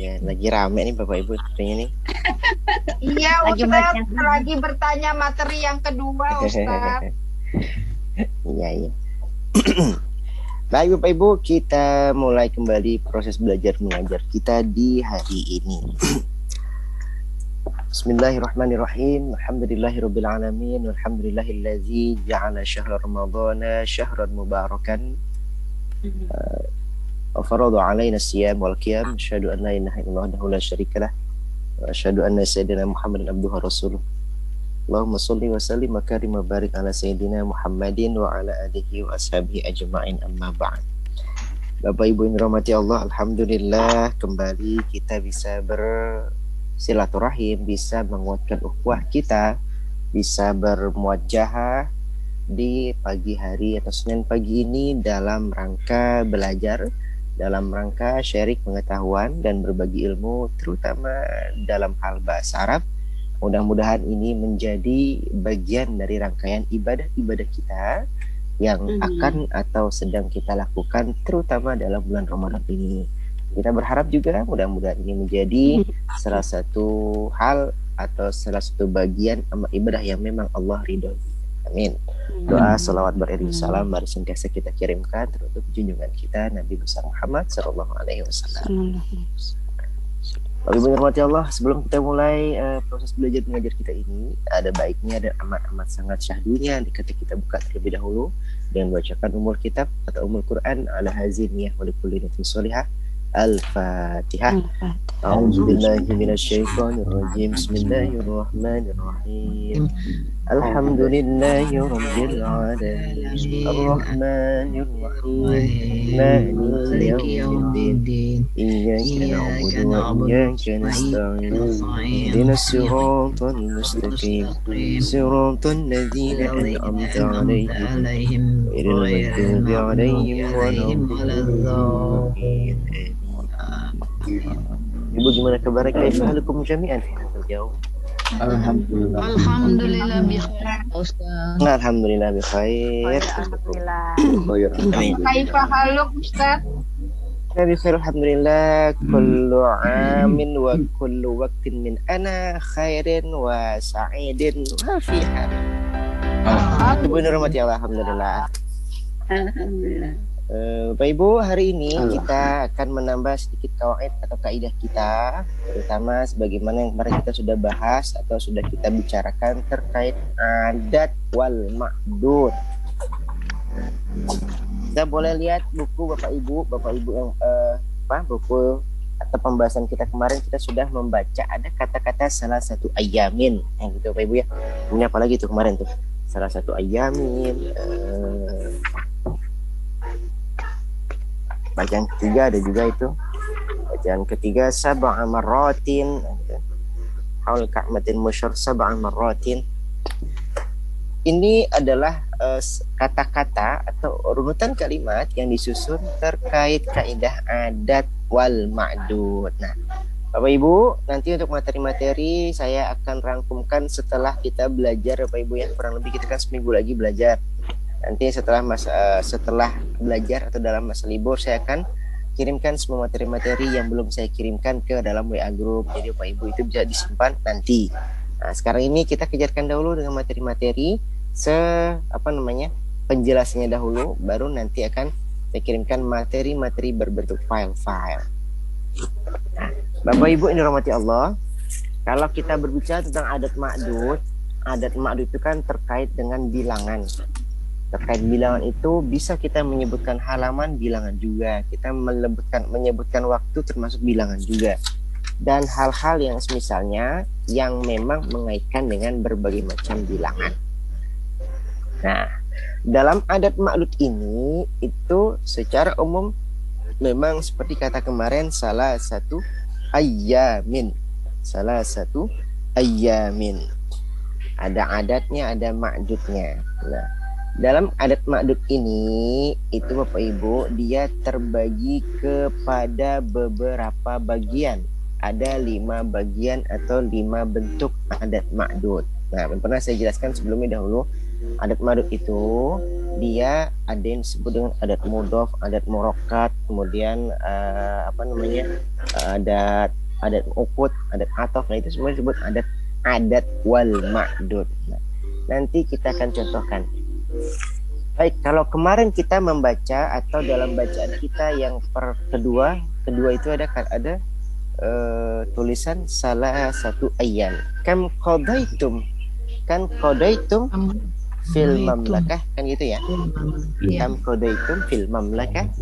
Ya, lagi rame nih Bapak Ibu sepertinya nih. Iya, Lagi Ustaz. baca. Lagi bertanya materi yang kedua, Ustaz. Iya, iya. Baik Bapak Ibu, kita mulai kembali proses belajar mengajar kita di hari ini. Bismillahirrahmanirrahim. Alhamdulillahirabbil alamin. Walhamdulillahillazi ja'ala syahra ramadhana syahran mubarakan. Wa farada 'alaina as-siyam wal qiyam. Asyhadu an la ilaha illallah wahdahu la syarikalah. Wa asyhadu anna sayyidina Muhammadan abduhu wa rasuluh. Allahumma sholli wa sallim wa karim wa barik ala sayyidina Muhammadin wa ala alihi wa ashabihi ajma'in, amma ba'd. Bapak Ibu yang dirahmati Allah, alhamdulillah kembali kita bisa bersilaturahim, bisa menguatkan ukhuwah kita, bisa bermuajahah di pagi hari atau Senin pagi ini dalam rangka belajar, dalam rangka sharing pengetahuan dan berbagi ilmu, terutama dalam hal bahasa Arab. Mudah-mudahan ini menjadi bagian dari rangkaian ibadah-ibadah kita yang akan atau sedang kita lakukan terutama dalam bulan Ramadan ini. Kita berharap juga mudah-mudahan ini menjadi salah satu hal atau salah satu bagian amal ibadah yang memang Allah ridhoi. Amin. Doa salawat beriringan salam mari senantiasa kita kirimkan teruntuk junjungan kita Nabi besar Muhammad sallallahu alaihi wasallam. Bapak Ibu dirahmati Allah, sebelum kita mulai proses belajar mengajar kita ini, ada baiknya dan amat-amat sangat syahdunya ketika kita buka terlebih dahulu dengan bacakan umul kitab atau umul Quran ala haziniyah wa likulli niyatin sholihah. Al-Fatihah. A'udzubillahi minasyaitonir rajim. Bismillahirrahmanirrahim. Alhamdulillahi rabbil alamin. Arrahmanir rahim. Maliki yaumiddin. Iyyaka na'budu wa iyyaka nasta'in. Ihdinas siratal mustaqim. Siratal ladzina an'amta 'alaihim ghairil maghdubi 'alaihim waladdallin. Ibu gimana kabarnya? Kaifahalukum jami'an? Jauh. Alhamdulillah bikhair, Ustaz. Alhamdulillah bikhair. Alhamdulillah. Amin. Kaifahaluk, Ustaz? Bikhair alhamdulillah. Kullu amin wa kullu waqtin min ana khairin wa sa'idin wa fi hal. Ibu dirahmati Allah, alhamdulillah. Alhamdulillah. Bapak Ibu, hari ini kita akan menambah sedikit kawaid atau kaidah kita, terutama sebagaimana yang kemarin kita sudah bahas atau sudah kita bicarakan terkait adat wal ma'dud. Kita boleh lihat buku Bapak Ibu yang buku atau pembahasan kita kemarin kita sudah membaca ada kata-kata salah satu ayamin, yang gitu Bapak Ibu ya. Ini apa lagi tuh kemarin tuh? Salah satu ayamin. Bacaan ketiga ada juga itu. Bacaan ketiga sab'a marratin. Haul ka'matin musyar sab'a marratin. Ini adalah kata-kata atau runutan kalimat yang disusun terkait kaidah adat wal ma'dud. Nah, Bapak Ibu, nanti untuk materi-materi saya akan rangkumkan setelah kita belajar Bapak Ibu ya. Kurang lebih kita kan seminggu lagi belajar. Nanti setelah belajar atau dalam masa libur saya akan kirimkan semua materi-materi yang belum saya kirimkan ke dalam WA group. Jadi Bapak Ibu itu bisa disimpan nanti. Nah, sekarang ini kita kejarkan dahulu dengan materi-materi penjelasannya dahulu, baru nanti akan saya kirimkan materi-materi berbentuk file-file. Nah, Bapak Ibu yang dirahmati Allah, kalau kita berbicara tentang adat ma'dud itu kan terkait dengan bilangan. Terkait bilangan itu bisa kita menyebutkan halaman bilangan juga, kita menyebutkan waktu termasuk bilangan juga, dan hal-hal yang semisalnya yang memang mengaitkan dengan berbagai macam bilangan. Nah, dalam adat ma'dud ini itu secara umum memang seperti kata kemarin salah satu ayamin. Ada adatnya, ada ma'dudnya. Nah, dalam adat ma'dud ini itu Bapak Ibu dia terbagi kepada beberapa bagian. Ada 5 bagian atau 5 bentuk adat ma'dud. Nah, pernah saya jelaskan sebelumnya dahulu Adat madud itu dia ada yang disebut dengan adat mudhof, adat murakkat, kemudian adat ukut, adat atof. Nah, itu semua disebut adat wal ma'dud. Nah, nanti kita akan contohkan. Baik, kalau kemarin kita membaca atau dalam bacaan kita yang kedua itu ada tulisan salah satu ayat. Kan qadaitum fil mamlakah, kan gitu ya. Kam qadaitum fil mamlakah.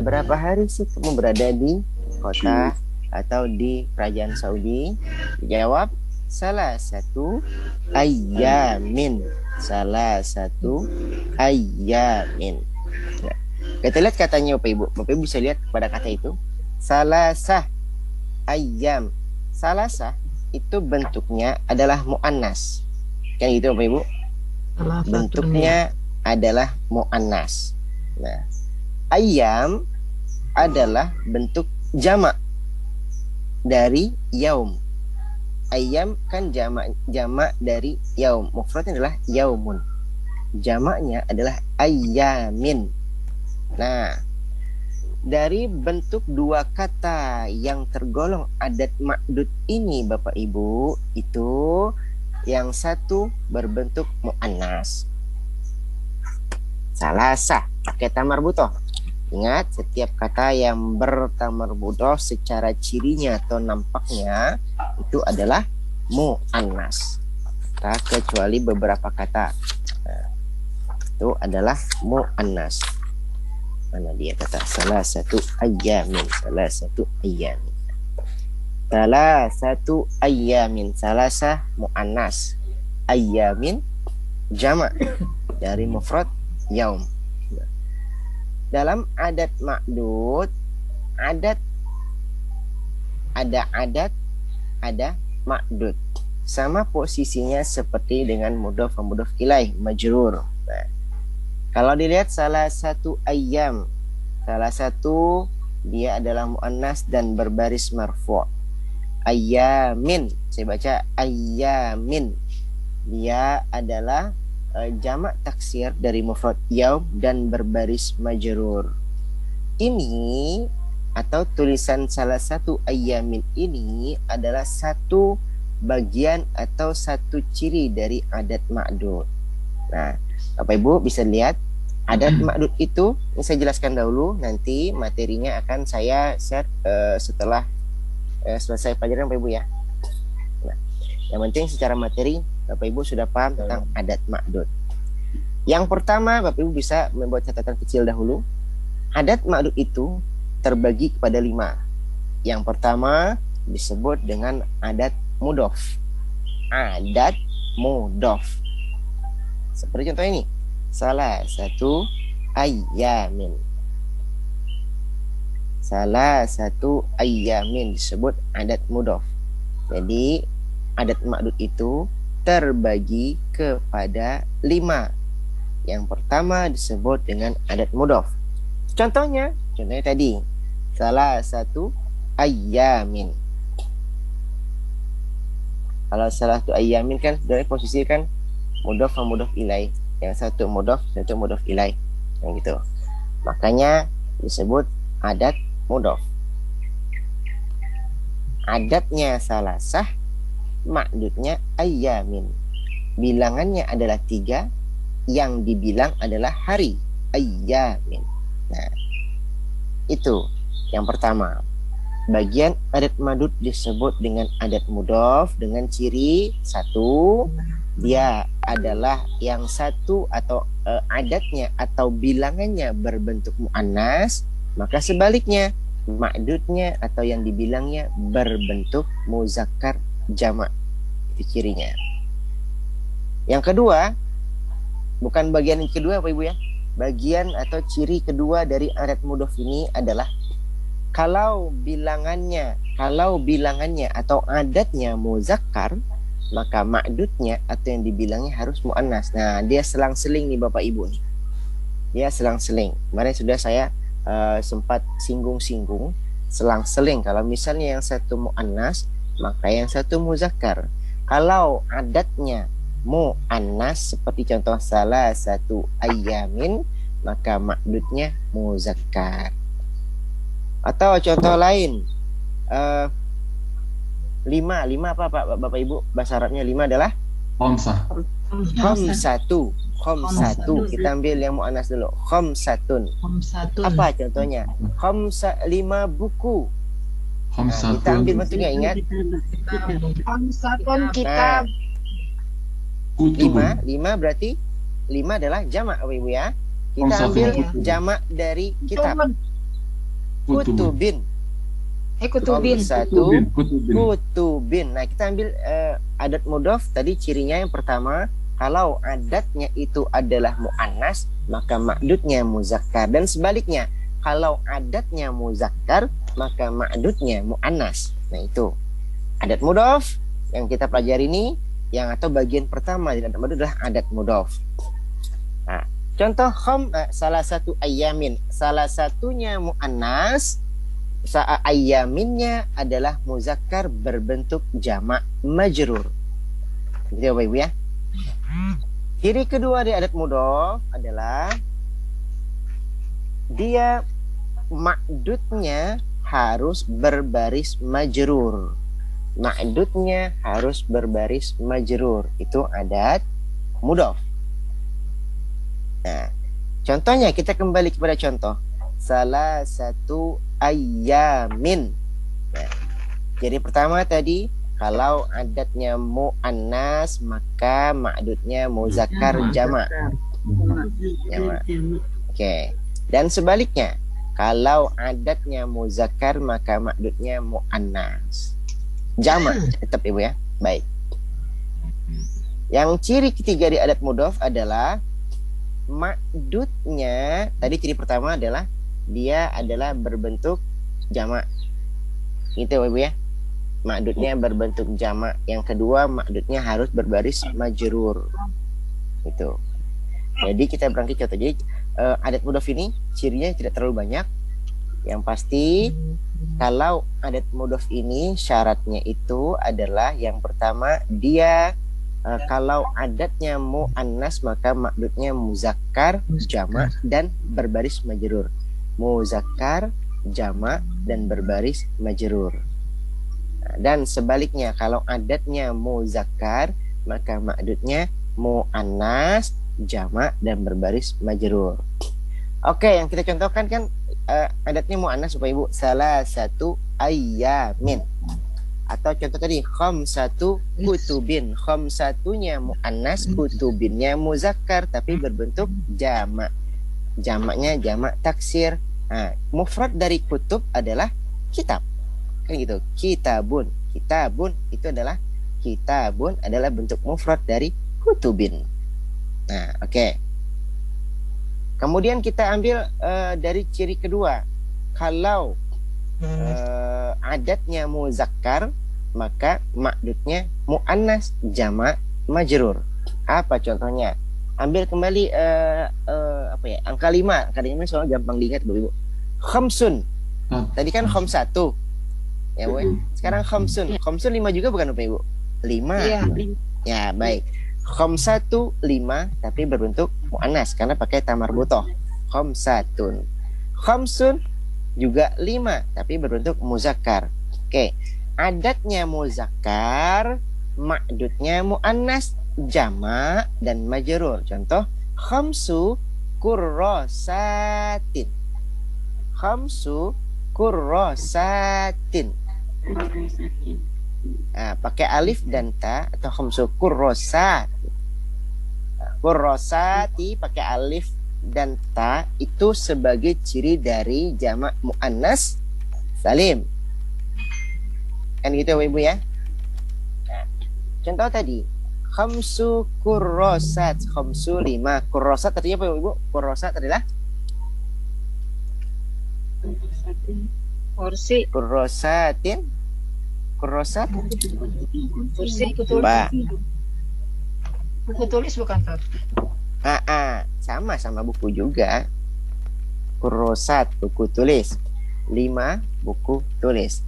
Berapa hari sih kamu berada di kota atau di kerajaan Saudi? Dijawab salah satu ayamin. Nah, kita lihat katanya Bapak Ibu. Bapak Ibu bisa lihat pada kata itu. Salasah ayam. Salasah itu bentuknya adalah mu'annas. Kan gitu Bapak Ibu? Bentuknya adalah mu'annas. Nah, ayam adalah bentuk jamak dari yaum. Ayam kan jamak dari yaum. Mufradnya adalah yaumun. Jamaknya adalah ayamin. Nah, dari bentuk dua kata yang tergolong adat ma'dud ini Bapak Ibu, itu yang satu berbentuk mu'annas. Salasah pakai tamarbutoh. Ingat, setiap kata yang bertamarbutoh secara cirinya atau nampaknya itu adalah mu'annas. Nah, kecuali beberapa kata. Nah, itu adalah mu'annas. Mana dia kata? Salah satu ayamin. Salah satu ayamin. Salasah mu'annas. Ayamin jamak dari mufrad yaum. Dalam adat ma'dud, ada ma'dud. Sama posisinya seperti dengan mudhof wa mudhof ilaih, majrur. Nah, kalau dilihat salah satu ayam, salah satu dia adalah mu'annas dan berbaris marfu'. Ayamin, saya baca ayamin. Dia adalah jamak taksir dari mufrad yaum dan berbaris majrur. Ini atau tulisan salah satu ayamin ini adalah satu bagian atau satu ciri dari adat ma'dud. Nah, Bapak Ibu bisa lihat adat ma'dud itu, ini saya jelaskan dahulu, nanti materinya akan saya share setelah selesai pelajaran Bapak Ibu ya. Nah, yang penting secara materi Bapak Ibu sudah paham tentang adat ma'dud. Yang pertama, Bapak Ibu bisa membuat catatan kecil dahulu. Adat ma'dud itu terbagi kepada 5. Yang pertama disebut dengan adat mudhof. Adat mudhof. Seperti contoh ini. Salah satu ayamin. Salah satu ayamin disebut adat mudhof. Jadi adat ma'dud itu terbagi kepada 5. Yang pertama disebut dengan adat mudhof. Contohnya tadi salah satu ayamin. Kalau salah satu ayamin kan dari posisi kan mudhof sama mudhof ilaih. Yang satu mudhof ilaih, yang gitu. Makanya disebut adat mudhof. Adatnya salasah, ma'dudnya ayamin. Bilangannya adalah 3, yang dibilang adalah hari, ayamin. Nah, itu yang pertama. Bagian adat ma'dud disebut dengan adat mudhof dengan ciri 1, dia adalah yang satu atau adatnya atau bilangannya berbentuk mu'annas, maka sebaliknya ma'dudnya atau yang dibilangnya berbentuk muzakkar jamak. Itu cirinya. Yang kedua, bukan bagian kedua Bapak Ibu ya. Bagian atau ciri kedua dari adat mudhof ini adalah kalau bilangannya atau adatnya muzakkar, maka ma'dudnya atau yang dibilangnya harus mu'annas. Nah, dia selang-seling nih Bapak Ibu nih. Dia selang-seling. Kemarin sudah saya sempat singgung-singgung selang-seling. Kalau misalnya yang satu mu'annas, maka yang satu muzakkar. Kalau adatnya mu'annas seperti contoh salah satu ayamin, maka ma'dudnya muzakkar. Atau contoh lain, lima apa Pak Bapak Ibu? Bahasa Arabnya lima adalah Khamsah. khamsatu. Kita ambil yang mu'annas dulu. Khamsatun. Apa contohnya? Lima buku. Nah, kita ambil bentuknya, ingat. Khamsatun kitab. Kutubun. Lima berarti lima adalah jamak Bapak Ibu ya. Kita Khamsatun ambil kutubun. jamak dari kitab. Kutubun. Kutubin. Kutubin. Kutubin. Kutubin. Nah, kita ambil adat mudhof tadi, cirinya yang pertama, kalau adatnya itu adalah muannas, maka ma'dudnya muzakkar, dan sebaliknya, kalau adatnya muzakkar, maka ma'dudnya muannas. Nah, itu adat mudhof yang kita pelajari ini, yang atau bagian pertama dari adat mudhof adalah adat mudhof. Nah, contoh salah satu ayamin, salah satunya muannas, ayaminnya adalah muzakkar berbentuk jamak majrur. Gitu Bapak Ibu ya. Ciri kedua dari adat mudhof adalah dia ma'dudnya harus berbaris majrur. Ma'dudnya harus berbaris majrur. Itu adat mudhof. Nah, contohnya kita kembali kepada contoh salah satu ayamin. Ya. Jadi pertama tadi, kalau adatnya muannas maka ma'dudnya muzakkar jamak. Oke. Dan sebaliknya, kalau adatnya muzakkar maka ma'dudnya muannas jamak, tetap Ibu ya. Baik. Yang ciri ketiga di adat mudhof adalah ma'dudnya, tadi ciri pertama adalah dia adalah berbentuk jamak. Gitu Ibu ya. Ma'dudnya berbentuk jamak. Yang kedua, ma'dudnya harus berbaris majrur. Itu. Jadi kita berangkat contoh. Jadi adat mudhof ini cirinya tidak terlalu banyak. Yang pasti kalau adat mudhof ini syaratnya itu adalah yang pertama, dia kalau adatnya muannas maka ma'dudnya muzakkar jamak dan berbaris majrur. Muzakkar jamak dan berbaris majrur. Dan sebaliknya, kalau adatnya muzakkar maka ma'dudnya muannas jamak dan berbaris majrur. Oke, yang kita contohkan kan adatnya muannas Bapak Ibu, salah satu ayamin. Atau contoh tadi khamsatu kutubin. Khamsatunya muannas, kutubinnya muzakkar tapi berbentuk jamak. Jamaknya jamak taksir. Nah, mufrad dari kutub adalah kitab. Kan gitu. Kitabun. Kitabun itu adalah bentuk mufrad dari kutubin. Nah, oke. Kemudian kita ambil dari ciri kedua. Kalau adatnya muzakkar maka ma'dudnya muannas jamak majrur. Apa contohnya? Ambil kembali angka 5. Angka 5 soalnya gampang diingat Bu Ibu. Khamsun. Tadi kan khamsatu. Ya Bu. Sekarang khamsun. Khamsun 5 juga bukan Bapak Ibu? 5. Iya. Ya, baik. Khamsatu 5 tapi berbentuk muannas karena pakai ta marbuthah. Khamsatun. Khamsun juga 5 tapi berbentuk muzakkar. Oke. Adatnya muzakkar, ma'dudnya muannas jamak dan majrur. Contoh khamsu kurrasatin. Khamsu kurrasatin. Nah, pakai alif dan ta atau khamsu kurrasat. Kurrasati pakai alif dan ta itu sebagai ciri dari jamak muannas salim. Kan gitu Ibu ya. Nah, contoh tadi khamsu kurrasat, khamsu 5. Kurrasat artinya apa Ibu? Kurrasat adalah Kursi. kurrasatin. Kurrasat. Kursi buku tulis. Mbak. Buku tulis bukan Tat? Sama buku juga. Kurrasat buku tulis. 5 buku tulis.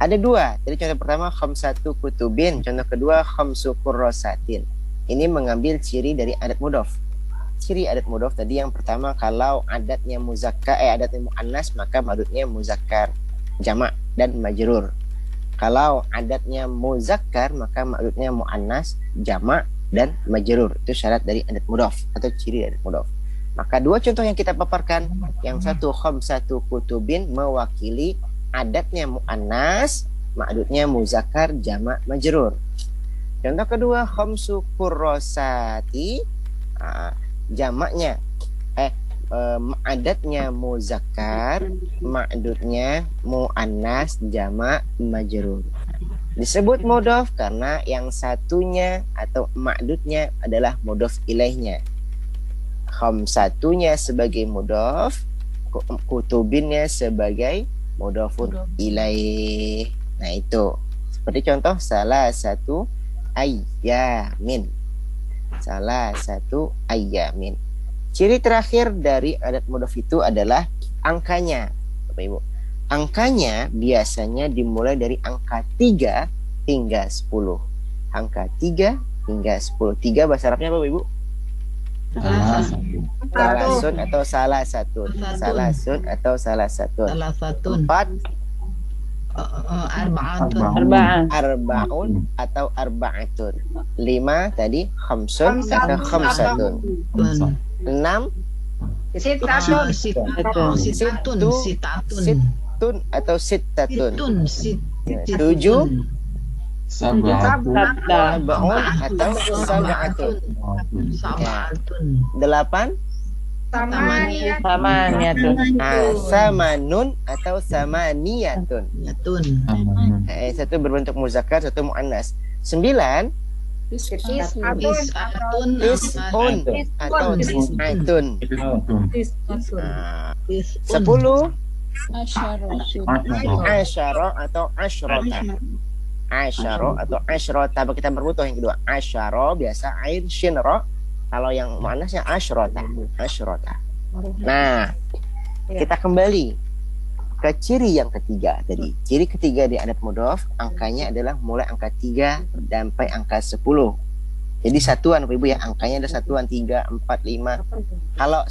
Ada 2. Jadi contoh pertama khamsatu kutubin, contoh kedua khamsu kurrasatin. ini mengambil ciri dari adat mudhof. Ciri adat mudhof tadi yang pertama, kalau adatnya muzakkar adatnya muannas, maka ma'dudnya muzakkar jamak dan majrur. Kalau adatnya muzakkar, maka ma'dudnya muannas jamak dan majrur. Itu syarat dari adat mudhof atau ciri adat mudhof. Maka dua contoh yang kita paparkan, yang satu khamsatu kutubin mewakili adatnya muannas, ma'dudnya muzakkar jamak majrur. Contoh kedua khamsu kurrosati, jamaknya adatnya muzakkar, ma'dudnya muannas jamak majrur. Disebut mudhof karena yang satunya atau ma'dudnya adalah mudhof ilaihnya. Khamsatunya sebagai mudhof, kutubinnya sebagai mudhofun ilaih. Nah itu seperti contoh salah satu ayyamin. Salah satu ayyamin. Ciri terakhir dari adat mudhof itu adalah angkanya, Bapak Ibu. Angkanya biasanya dimulai dari angka 3 hingga 10. Angka 3 hingga 10. 3 bahasa Arabnya apa, Bapak Ibu? Salasun atau salah satu. Salasun atau salah satu. Salah satu. 4 arbaun atau arbaatun. 5 tadi khamsun atau khamsatun. 6 situn atau sittatun. 7 sab'un atau sab'atun. 8 samanun atau samaniyatun. Satu berbentuk muzakkar, satu muannas. 9 tis'un atau tis'atun. 10 asyara atau asyrota. Asyara atau asyrota. Kita berbutuh yang kedua. Asyara biasa ain shin ra. Kalau yang muannasnya asyrota. Asyrota. Nah, kita kembali ke ciri yang ketiga tadi. Ciri ketiga di adat mudhof, angkanya adalah mulai angka 3 sampai angka 10. Jadi satuan Bapak Ibu ya, angkanya ada satuan 3, 4, 5. Kalau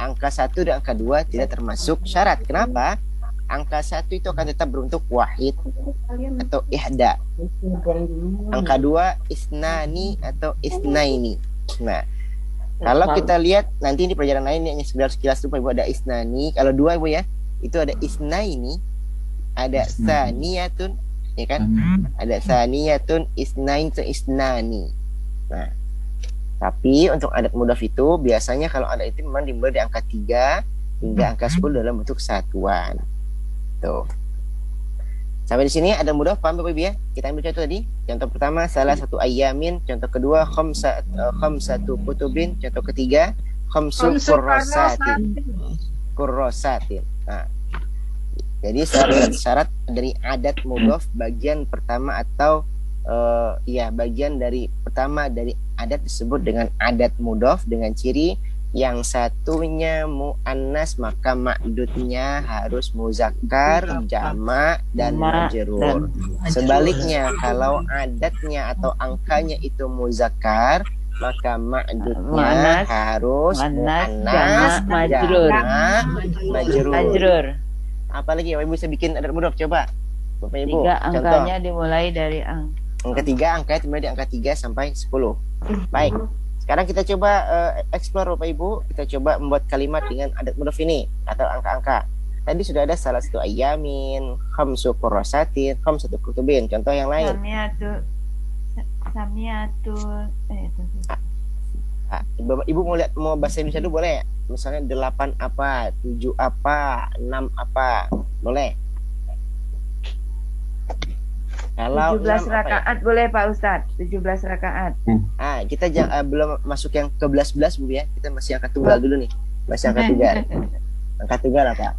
angka 1 dan angka 2 tidak termasuk syarat. Kenapa? Angka 1 itu akan tetap berbentuk wahid atau ihda. Angka 2 isnani atau isnaini. Nah, kalau kita lihat nanti di pelajaran lain ini sekedar sekilas Bapak Ibu, ada isnani. Kalau 2 Ibu ya, itu ada isnaini, ada saniyatun, ya kan? Ada saniyatun, isnain atau isnani. Nah, tapi untuk adat mudhof itu biasanya kalau adat itu memang dimulai dari angka 3 hingga angka 10 dalam bentuk satuan. Tuh. Sampai di sini ada mudhof, paham Bapak Ibu ya? Kita ambil contoh tadi. Contoh pertama salah satu ayyamin, contoh kedua khamsatu kutubin, contoh ketiga khamsu kurrosatin. Nah, jadi syarat dari adat mudhof bagian pertama atau bagian dari pertama dari adat disebut dengan adat mudhof dengan ciri yang satunya muannas maka ma'dudnya harus muzakkar, jamak dan majrur. Sebaliknya kalau adatnya atau angkanya itu muzakkar maka ma'dudnya harus muannas, jamak, majrur. Apalagi Bapak Ibu bisa bikin adat mudhof, coba Bapak Ibu. 3 angkanya dimulai dari angka 3, angkanya dimulai di angka 3 sampai 10. Baik. Sekarang kita coba explore Bapak Ibu. Kita coba membuat kalimat dengan adat mudhof ini atau angka-angka. Tadi sudah ada salah satu ayyamin, khamsu kurrosatin, khamsatu kutubin. Contoh yang lain. Samiatul. Bapak Ibu mau bahasa Indonesia dulu boleh? Misalnya 8 apa, 7 apa, 6 apa. Boleh? Kalau 17 rakaat ya? Boleh Pak Ustadz, 17 rakaat. Kita belum masuk yang ke 11 Bu ya. Kita masih angka tunggal dulu nih. Masih angka tunggal. Angka tunggal apa?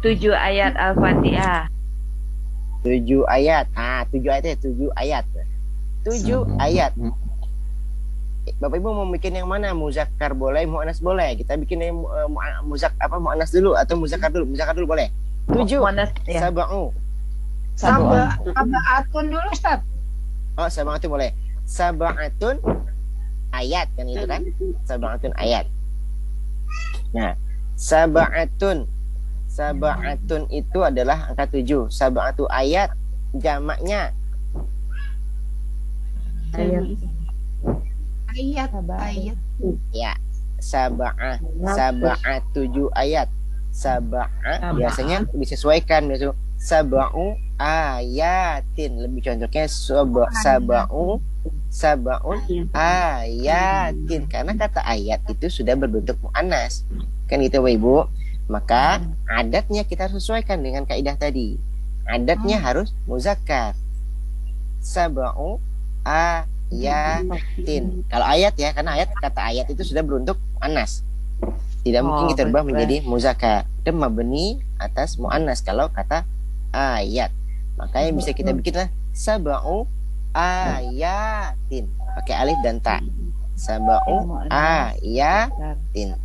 7 ayat Al-Fatihah. 7 ayat. 7 ayatnya 7 ayat. 7 ayat. Bapak Ibu mau bikin yang mana? Muzakkar boleh, muannas boleh. Kita bikin yang muannas dulu atau muzakkar dulu? Muzakkar dulu boleh. 7 ya. Sab'u. Sab'atun dulu Ustaz. Oh, sab'atun boleh. sab'atun ayat kan itu kan? Sab'atun ayat. Nah, sab'atun itu adalah angka 7. Sab'atu ayat jamaknya Ayat. Ayat. ya sab'ah 7 ayat. Sab'ah biasanya disesuaikan biasa sab'u ayatin, lebih contohnya sab'un ayatin, karena kata ayat itu sudah berbentuk muannas kan gitu Bapak Ibu. Maka adatnya kita harus sesuaikan dengan kaidah tadi, adatnya harus muzakkar. Sab'u ayatin, kalau ayat ya, karena kata ayat itu sudah berbentuk muannas, tidak mungkin kita ubah menjadi muzakkar dan mabni atas muannas kalau kata ayat. Makanya bisa kita bikinlah sab'u ayatin pakai alif dan ta. Sab'u ayatin.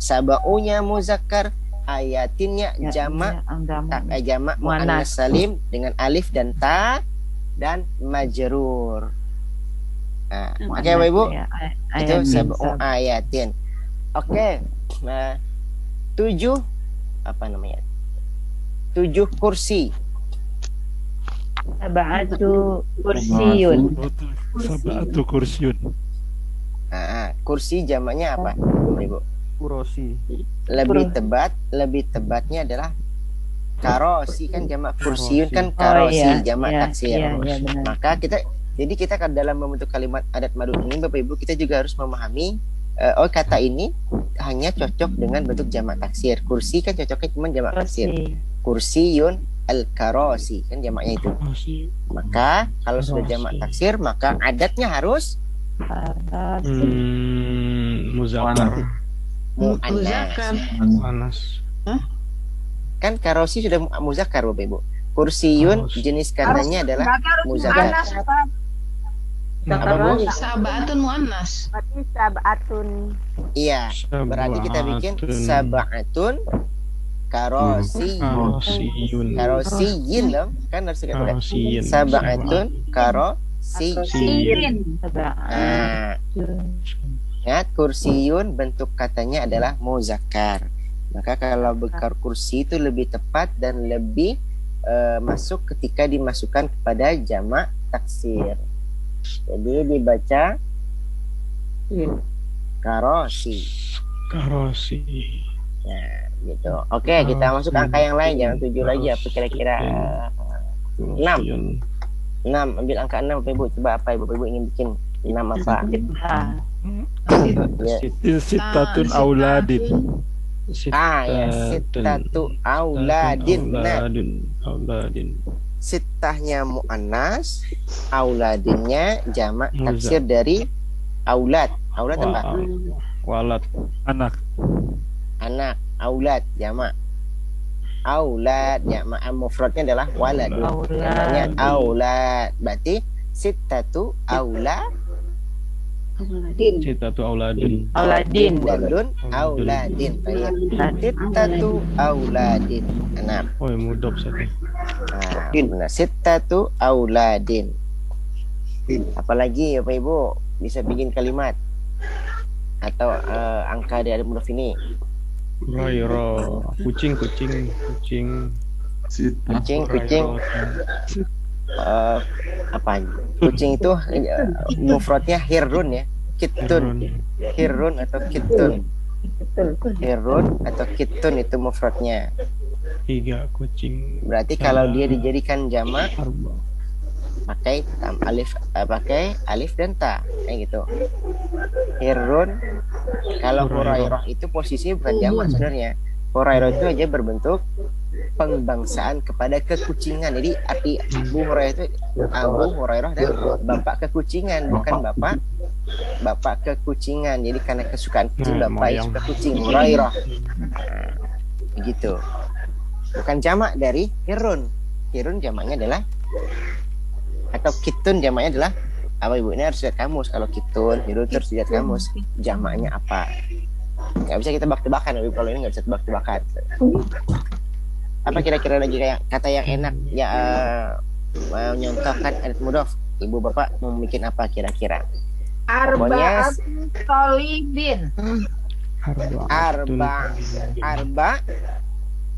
Sab'unya muzakkar, ayatinnya jamak muannas salim dengan alif dan ta dan majrur. Nah, oke Bapak Ibu, itu sab'u ayatin. Oke, nah 7 apa namanya? 7 kursi. Sab'atu kursiyun. Sab'atu kursiun. Kursi jamaknya apa, Ibu? Kurosi. Lebih tebatnya adalah karosi kan, jamak kursiun kan karosi, jamak taksir. Maka kita dalam membentuk kalimat adat madu ini Bapak Ibu, kita juga harus memahami kata ini hanya cocok dengan bentuk jamak taksir. Kursi kan cocoknya cuma jamak taksir. Kursiyun al-karosi kan jamaknya itu. Maka kalau sudah jamak taksir maka adatnya harus Muzakkar. Muannas. Kan karosi sudah muzakkar Bapak Ibu. Kursiyun jenis katanya adalah muzakkar. Apa Bu? Sab'atun muannas. Berarti sab'atun. Iya, berarti kita bikin sab'atun karosiyin loh, kan harus kita buat sab'atun karosiyin. Ingat, kursiyun bentuk katanya adalah muzakkar. Maka kalau bekar kursi itu lebih tepat dan lebih masuk ketika dimasukkan kepada jamak taksir. Jadi dibaca karosi. Nah, gitu. Oke, kita masuk angka yang lain, jangan 7 lagi, apa kira-kira 6. Ambil angka 6 Bapak Ibu, coba apa Bapak Ibu ingin bikin 6 apa? Sittatun auladin. Sittatu auladin. Sittahnya muannas, auladinnya jamak taksir dari aulad. Aulad apa? Walad, anak. Aulad jamak. Aulad jamak, mufradnya adalah walad. Namanya aulad. Berarti sittatu auladin. Sittatu auladin. Dalun auladin. Sittatu auladin. Enam. Oh, mudhof satu. Benar. Sittatu auladin. Apalagi Bapak Ibu bisa bikin kalimat atau angka dari mudhof ini. Kucing. Apa? Kucing itu mufradnya hirrun ya. Hirrun atau kitun. Hirrun atau kitun itu mufradnya. 3 kucing. Berarti kalau dia dijadikan jamak pakai alif dan ta kayak gitu. Hirrun. Kalau Hurairah itu posisinya bukan jamak sebenarnya. Hurairah itu aja berbentuk pembangsaan kepada kekucingan. Jadi arti Abu Hurairah dan bapak kekucingan, bukan bapak kekucingan. Jadi karena kesukaan kucing, bapak yang suka kucing, Hurairah. Begitu. Bukan jamak dari hirun. Hirun jamaknya adalah, atau kitun jamaknya adalah apa Ibu? Ini harus lihat kamus. Kalau kitun, hirun terus lihat kamus. Jamaknya apa? Nggak bisa kita tebak-tebakan Ibu. Kalau ini nggak bisa tebak-tebakan. Apa kira-kira lagi kayak kata yang enak ya menyontohkan adat mudhof Ibu bapak mau bikin apa kira-kira? Pokoknya Arba'atun tolibin.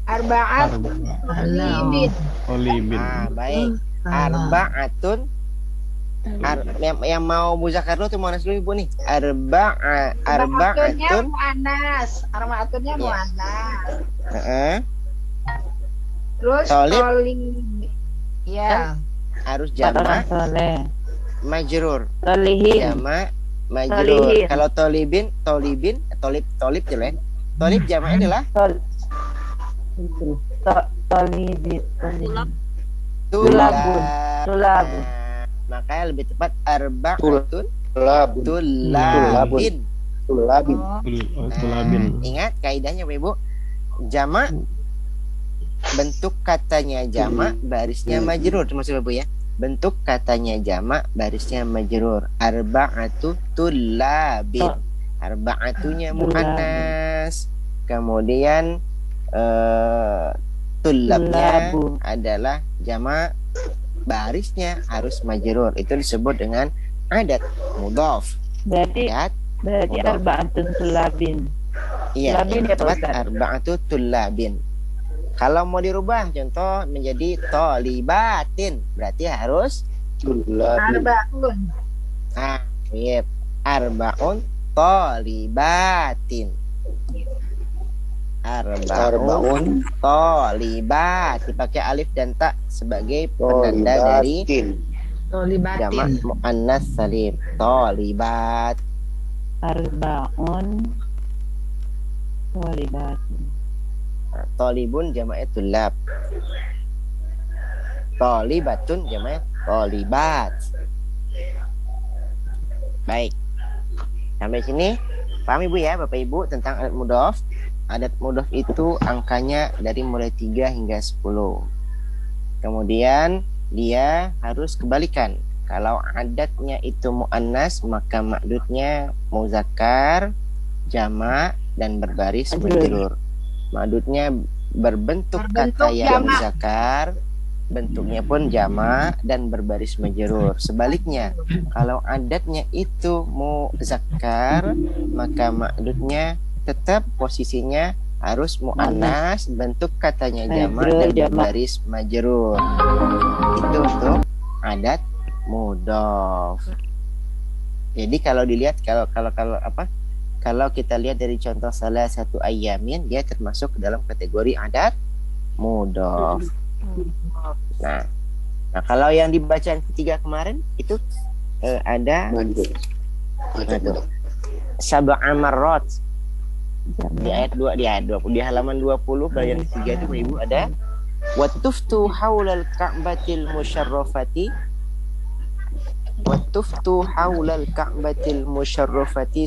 Arba'atun tolibin. Olibin. Baik. Arba'atun yang mau muzakkar dulu tuh muannas dulu Ibu nih. Arba'atun. Arba'atunnya Iya. muannas. Heeh. Terus Tolib. tolib. Ya. Harus Orang jamak soleh. majrur. Solihin. Jamak majrur. Tolihin. Kalau tolib jelek. Tolib jamaknya adalah Tol. Tolibin. tulab. Tulabun. Makanya lebih tepat arba'atun Tulabun. tulabin. Tulabin. Tulabin. Ingat kaidahnya Bapak Ibu. Jamak bentuk katanya jamak, barisnya majrur termasuk Bapak ya. Bentuk katanya jamak, barisnya majrur. Arba'atu tulabin. Arba'atunya muannas. Kemudian tulabnya Tulabu. adalah jamak, barisnya harus majrur. Itu disebut dengan adat mudhaf. Berarti Adat Mudhaf. arba'atun tulabin. iya, Tulabin yang ya, Pak tepat Ustaz? arba'atu tulabin. Kalau mau dirubah contoh menjadi tolibatin, berarti harus Tulabin. Arba'un. iya, arbaun tolibatin. Arbaun tolibat dipakai alif dan ta sebagai penanda dari Tolibatin. jamak Tolibatin. muannas salim. Tolibat. Arba'un tolibatin. Tolibun jamaknya tulab. Tolibatun jamaknya tolibat. Baik. Sampai sini paham Ibu ya Bapak Ibu tentang adat mudhaf. Adat mudhaf itu angkanya dari mulai 3 hingga 10. Kemudian dia harus kebalikan. Kalau adatnya itu muannas maka ma'dudnya muzakkar, jamak dan berbaris majrur. Ma'dudnya berbentuk kata yang jamak. muzakkar, bentuknya pun jamak dan berbaris majrur. Sebaliknya, kalau adatnya itu muzakkar maka ma'dudnya tetap posisinya harus muannas, bentuk katanya jamak Majrur, dan jamak. berbaris majrur. Itu untuk adat mudhaf. Jadi kalau dilihat kalau kita lihat dari contoh salah satu ayamin, dia termasuk ke dalam kategori adat mudhaf. Nah, kalau yang dibacaan ketiga kemarin itu ada Manjur. sab'a marrat di ayat 2 di ayat 20 di halaman 20 bagian ketiga itu Ibu ada watuftu haulal ka'batil musyarrafati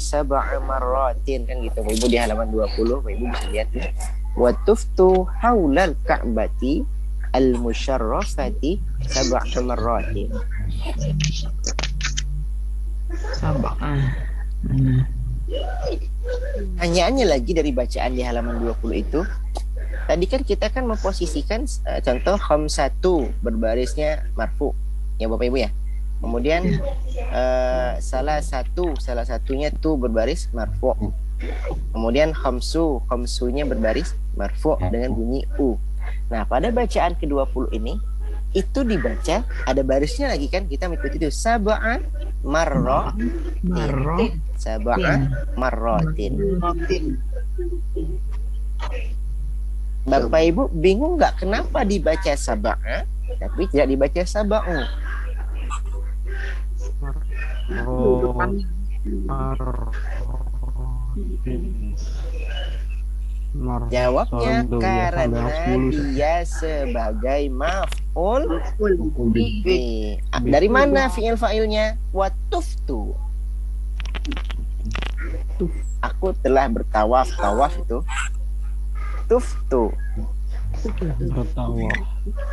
sab'a marratin kan gitu Ibu di halaman 20 Ibu bisa lihat watuftu haulal ka'bati al musyarrafati sab'a marratin. Tanyaannya lagi dari bacaan di halaman 20 itu, tadi kan kita kan memposisikan contoh khamsatu berbarisnya marfu ya Bapak Ibu ya. Kemudian salah satunya tu berbaris marfu. Kemudian khamsunya berbaris marfu dengan bunyi u. Nah, pada bacaan ke-20 ini itu dibaca ada barisnya lagi kan, kita mengikuti itu sab'a marratin. Sab'a marratin. Bapak Ibu bingung nggak kenapa dibaca sab'a tapi tidak dibaca sab'u? Jawabnya karena dia sebagai maf'ul bihi. Dari mana fi'il fa'ilnya? Watuftu. Aku telah bertawaf. Tawaf itu tuftu. Bertawa.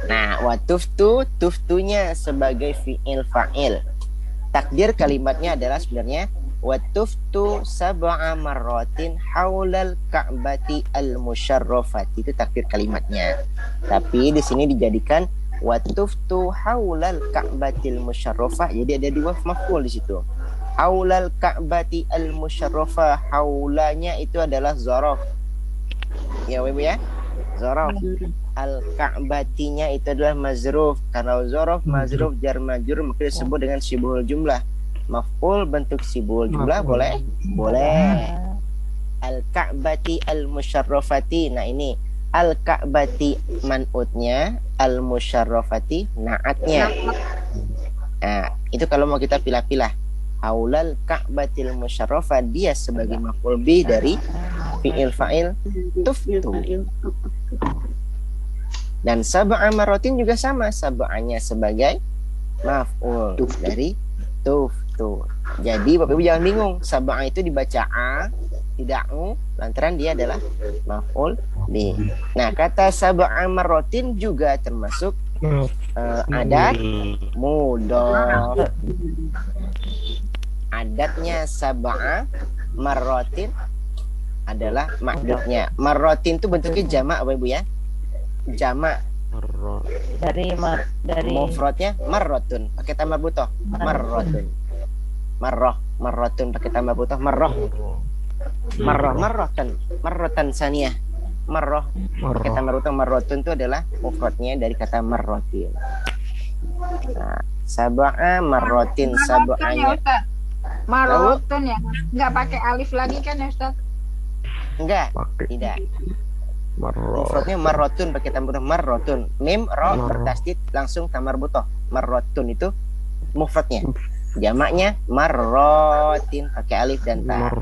Nah, watuftu, tuftunya sebagai fi'il fa'il. Takdir kalimatnya adalah sebenarnya watuftu sab'a marratin haulal ka'bati al musyarrafati. Itu takdir kalimatnya. Tapi di sini dijadikan wa tuftu haulal ka'batil musyarrafah. Jadi ada dua maf'ul di situ. Haulal ka'bati al musyarrafah, haulanya itu adalah zaraf. Ya Ibu ya. Zaraf. Al ka'batinya itu adalah mazruf. Kalau zaraf mazruf jar majrur maka disebut dengan syibhul jumlah. Maf'ul bentuk syibhul jumlah boleh? Boleh. Al ka'bati al musyarrafati. Nah ini al ka'bati man'utnya, al musyarrafati na'atnya. Nah, itu kalau mau kita pilah-pilah. Haulal ka'batil musyarrafah, dia sebagai maf'ul bih dari fi'il fa'il tuftu. Dan sab'a maratin juga sama, sab'anya sebagai maf'ul dari tuftu. Jadi Bapak Ibu jangan bingung, sab'a itu dibaca a, tidak u, lantaran dia adalah maf'ul bih. Nah, kata sab'a maratin juga termasuk adat mudhaf. Adatnya sab'a marratin adalah ma'dudnya. Marratin itu bentuknya jamak Bapak Ibu ya. Jamak. Dari Mufradnya marratun pakai tambah butoh. Marratun. Marratun pakai tambah butoh. Marratan saniyah. Pakai tambah butoh. Marratun itu adalah mufradnya dari kata marratin. Nah, sab'a marratin, sab'anya Marotun ya, nggak pakai alif lagi kan ya Ustaz? enggak, tidak. Mufradnya marrotun pakai tambah marrotun. Mim ro bertasdid langsung tamar butoh. Marrotun itu mufradnya. Jamaknya marrotin pakai alif dan ta.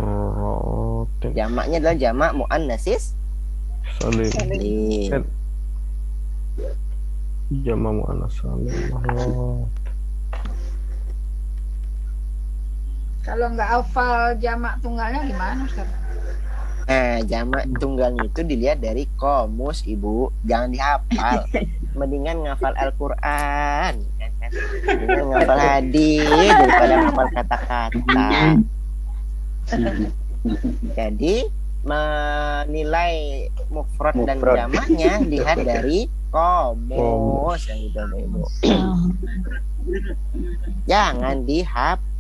Jamaknya adalah jamak muannatsis salim. Jamak muannats salim. Kalau nggak hafal jamak tunggalnya gimana Ustaz? Nah, jamak tunggalnya itu dilihat dari komus Ibu, jangan dihafal. Mendingan ngafal Al-Qur'an, mendingan ngafal hadis daripada ngafal kata-kata. Jadi menilai mufrad dan jamaknya lihat dari komus yang itu Ibu. Jangan dihafal.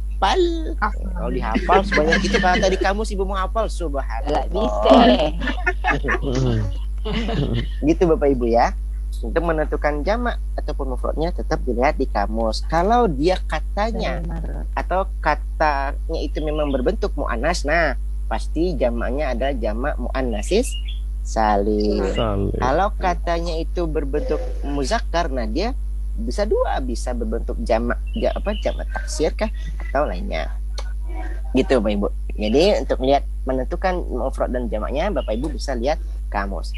Kalau dihafal sebanyak itu kata di kamus Ibu mau hafal subhanallah. bisa. Gitu Bapak Ibu ya. Untuk menentukan jamak ataupun mufradnya tetap dilihat di kamus. Kalau dia katanya atau katanya itu memang berbentuk muannas, nah pasti jamaknya adalah jamak muannatsis salim. Kalau katanya itu berbentuk muzakkar, nah dia bisa dua, bisa berbentuk jamak jamak taksir kah atau lainnya. Gitu Bapak Ibu. Jadi untuk melihat menentukan mufrad dan jamaknya Bapak Ibu bisa lihat kamus.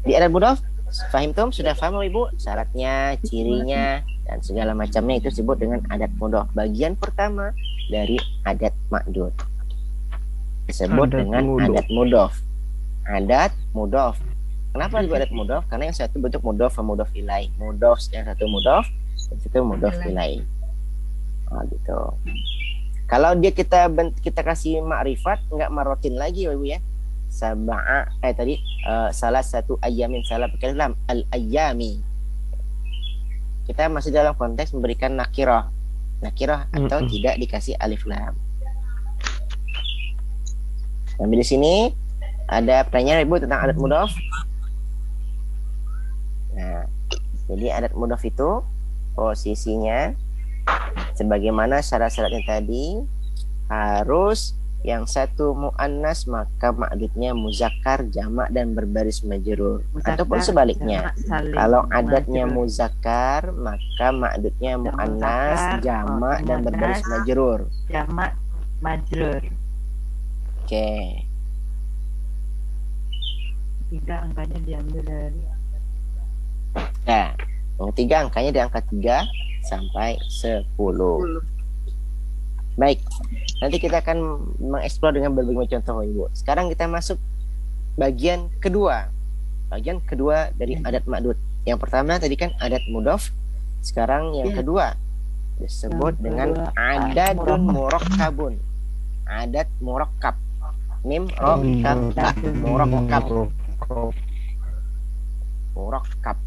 Di adat mudhaf fahimtum, sudah paham Bapak Ibu syaratnya, cirinya dan segala macamnya itu disebut dengan adat mudhaf. Bagian pertama dari adat ma'dud disebut dengan adat mudhaf. Adat mudhaf. Kenapa disebut adat mudhaf? Karena yang satu bentuk mudhaf sama mudhaf ilaih. Mudhaf yang satu mudhaf, yang satu mudhaf ilaih. Oh gitu. Kalau dia kita kasih ma'rifat, enggak marotin lagi Ibu ya. Sab'a tadi salah satu ayamin, salah pakai lam al ayami. Kita masih dalam konteks memberikan nakirah atau tidak dikasih alif lam. Sampai di sini ada pertanyaan Ibu tentang adat mudhaf. Nah, jadi adat mudhaf itu posisinya sebagaimana syarat-syaratnya tadi, harus yang satu muannas maka ma'dudnya muzakkar jamak dan berbaris majrur, ataupun sebaliknya. Kalau adatnya muzakkar maka ma'dudnya muannas jamak dan berbaris majrur. Jamak majrur. Oke. 3 angkanya diambil dari Nah, yang 3 angkanya di angka 3 sampai 10. Baik, nanti kita akan mengeksplor dengan berbagai contoh Ibu. Sekarang kita masuk bagian kedua. Bagian kedua dari adat ma'dud. Yang pertama tadi kan adat mudhaf. Sekarang yang kedua disebut dengan adadun murakkabun. Adat murakkab. Mim ro kaf ta. Murakkab. Murakkab.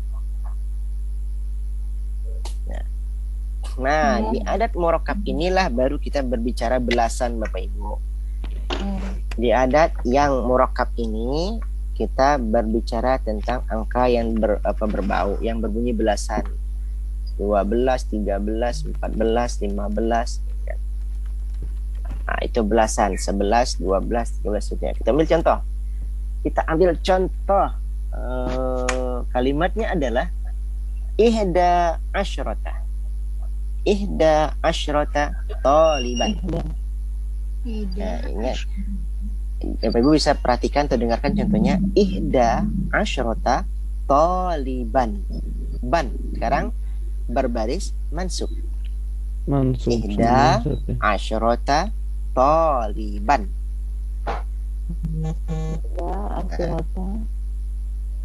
Nah, di adat murakkab inilah baru kita berbicara belasan Bapak Ibu. Di adat yang murakkab ini kita berbicara tentang angka yang berbau, yang berbunyi belasan. 12, 13, 14, 15. Nah, itu belasan. 11, 12, 13 seterusnya. Kita ambil contoh. Kalimatnya adalah ihda asyrata. Ihda asyrata taliban. Nah, ingat. Bapak Ibu bisa perhatikan atau dengarkan contohnya. Ihda asyrata taliban. Ban. Sekarang berbaris mansub. Mansub. Ihda asyrata taliban.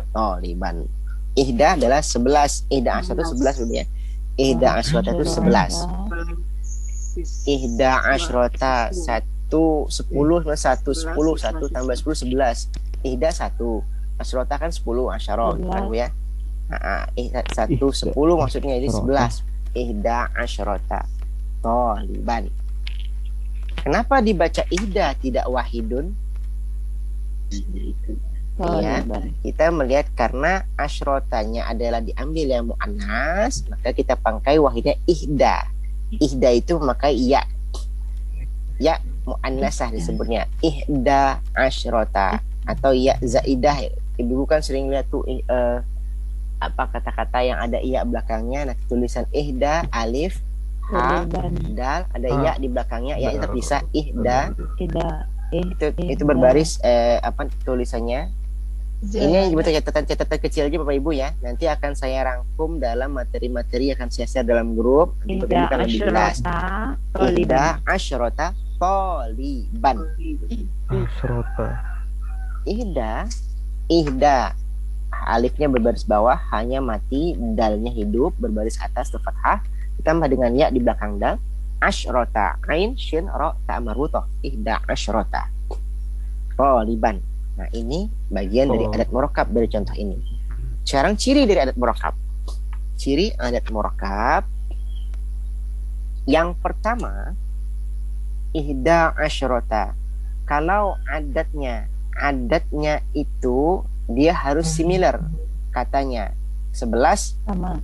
Taliban. Ihda adalah 11. Ihda asyrata itu 11 ya. Ihda asyrata itu 11. Ihda asyrata 1 10 1 tambah 10 11. Ihda 1. Asyrata kan 10 asyara kan Bu ya. Ihda 1 10 maksudnya ini 11. Ihda asyrata taliban. Kenapa dibaca ihda tidak wahidun? Ya, kita melihat karena asyrotanya adalah diambil yang muannas, maka kita pakai wahidnya ihda. Ihda itu maka ya muannasah disebutnya ihda asyrota atau ya zaidah. Ibu kan sering lihat tuh kata-kata yang ada iya belakangnya. Nah, tulisan ihda alif ha dal ada ya di belakangnya, ya terpisah ihda. Itu berbaris tulisannya. Ini betul catatan kecil aja Bapak Ibu ya. Nanti akan saya rangkum dalam materi-materi yang akan saya share dalam grup. Nanti Bapak Ibu akan lebih jelas. Ihda asyrota taliban. Asyrota. Ihda alifnya berbaris bawah, hanya mati, dalnya hidup, berbaris atas atau fathah, ditambah dengan ya di belakang dal. Asyrota ain shin ra ta marbuthah. Ihda asyrota taliban. Nah, ini bagian dari adat murakkab dari contoh ini. Sekarang ciri dari adat murakkab. Ciri adat murakkab yang pertama, ihda asyrota. Kalau adatnya itu dia harus similar katanya. 11 sama.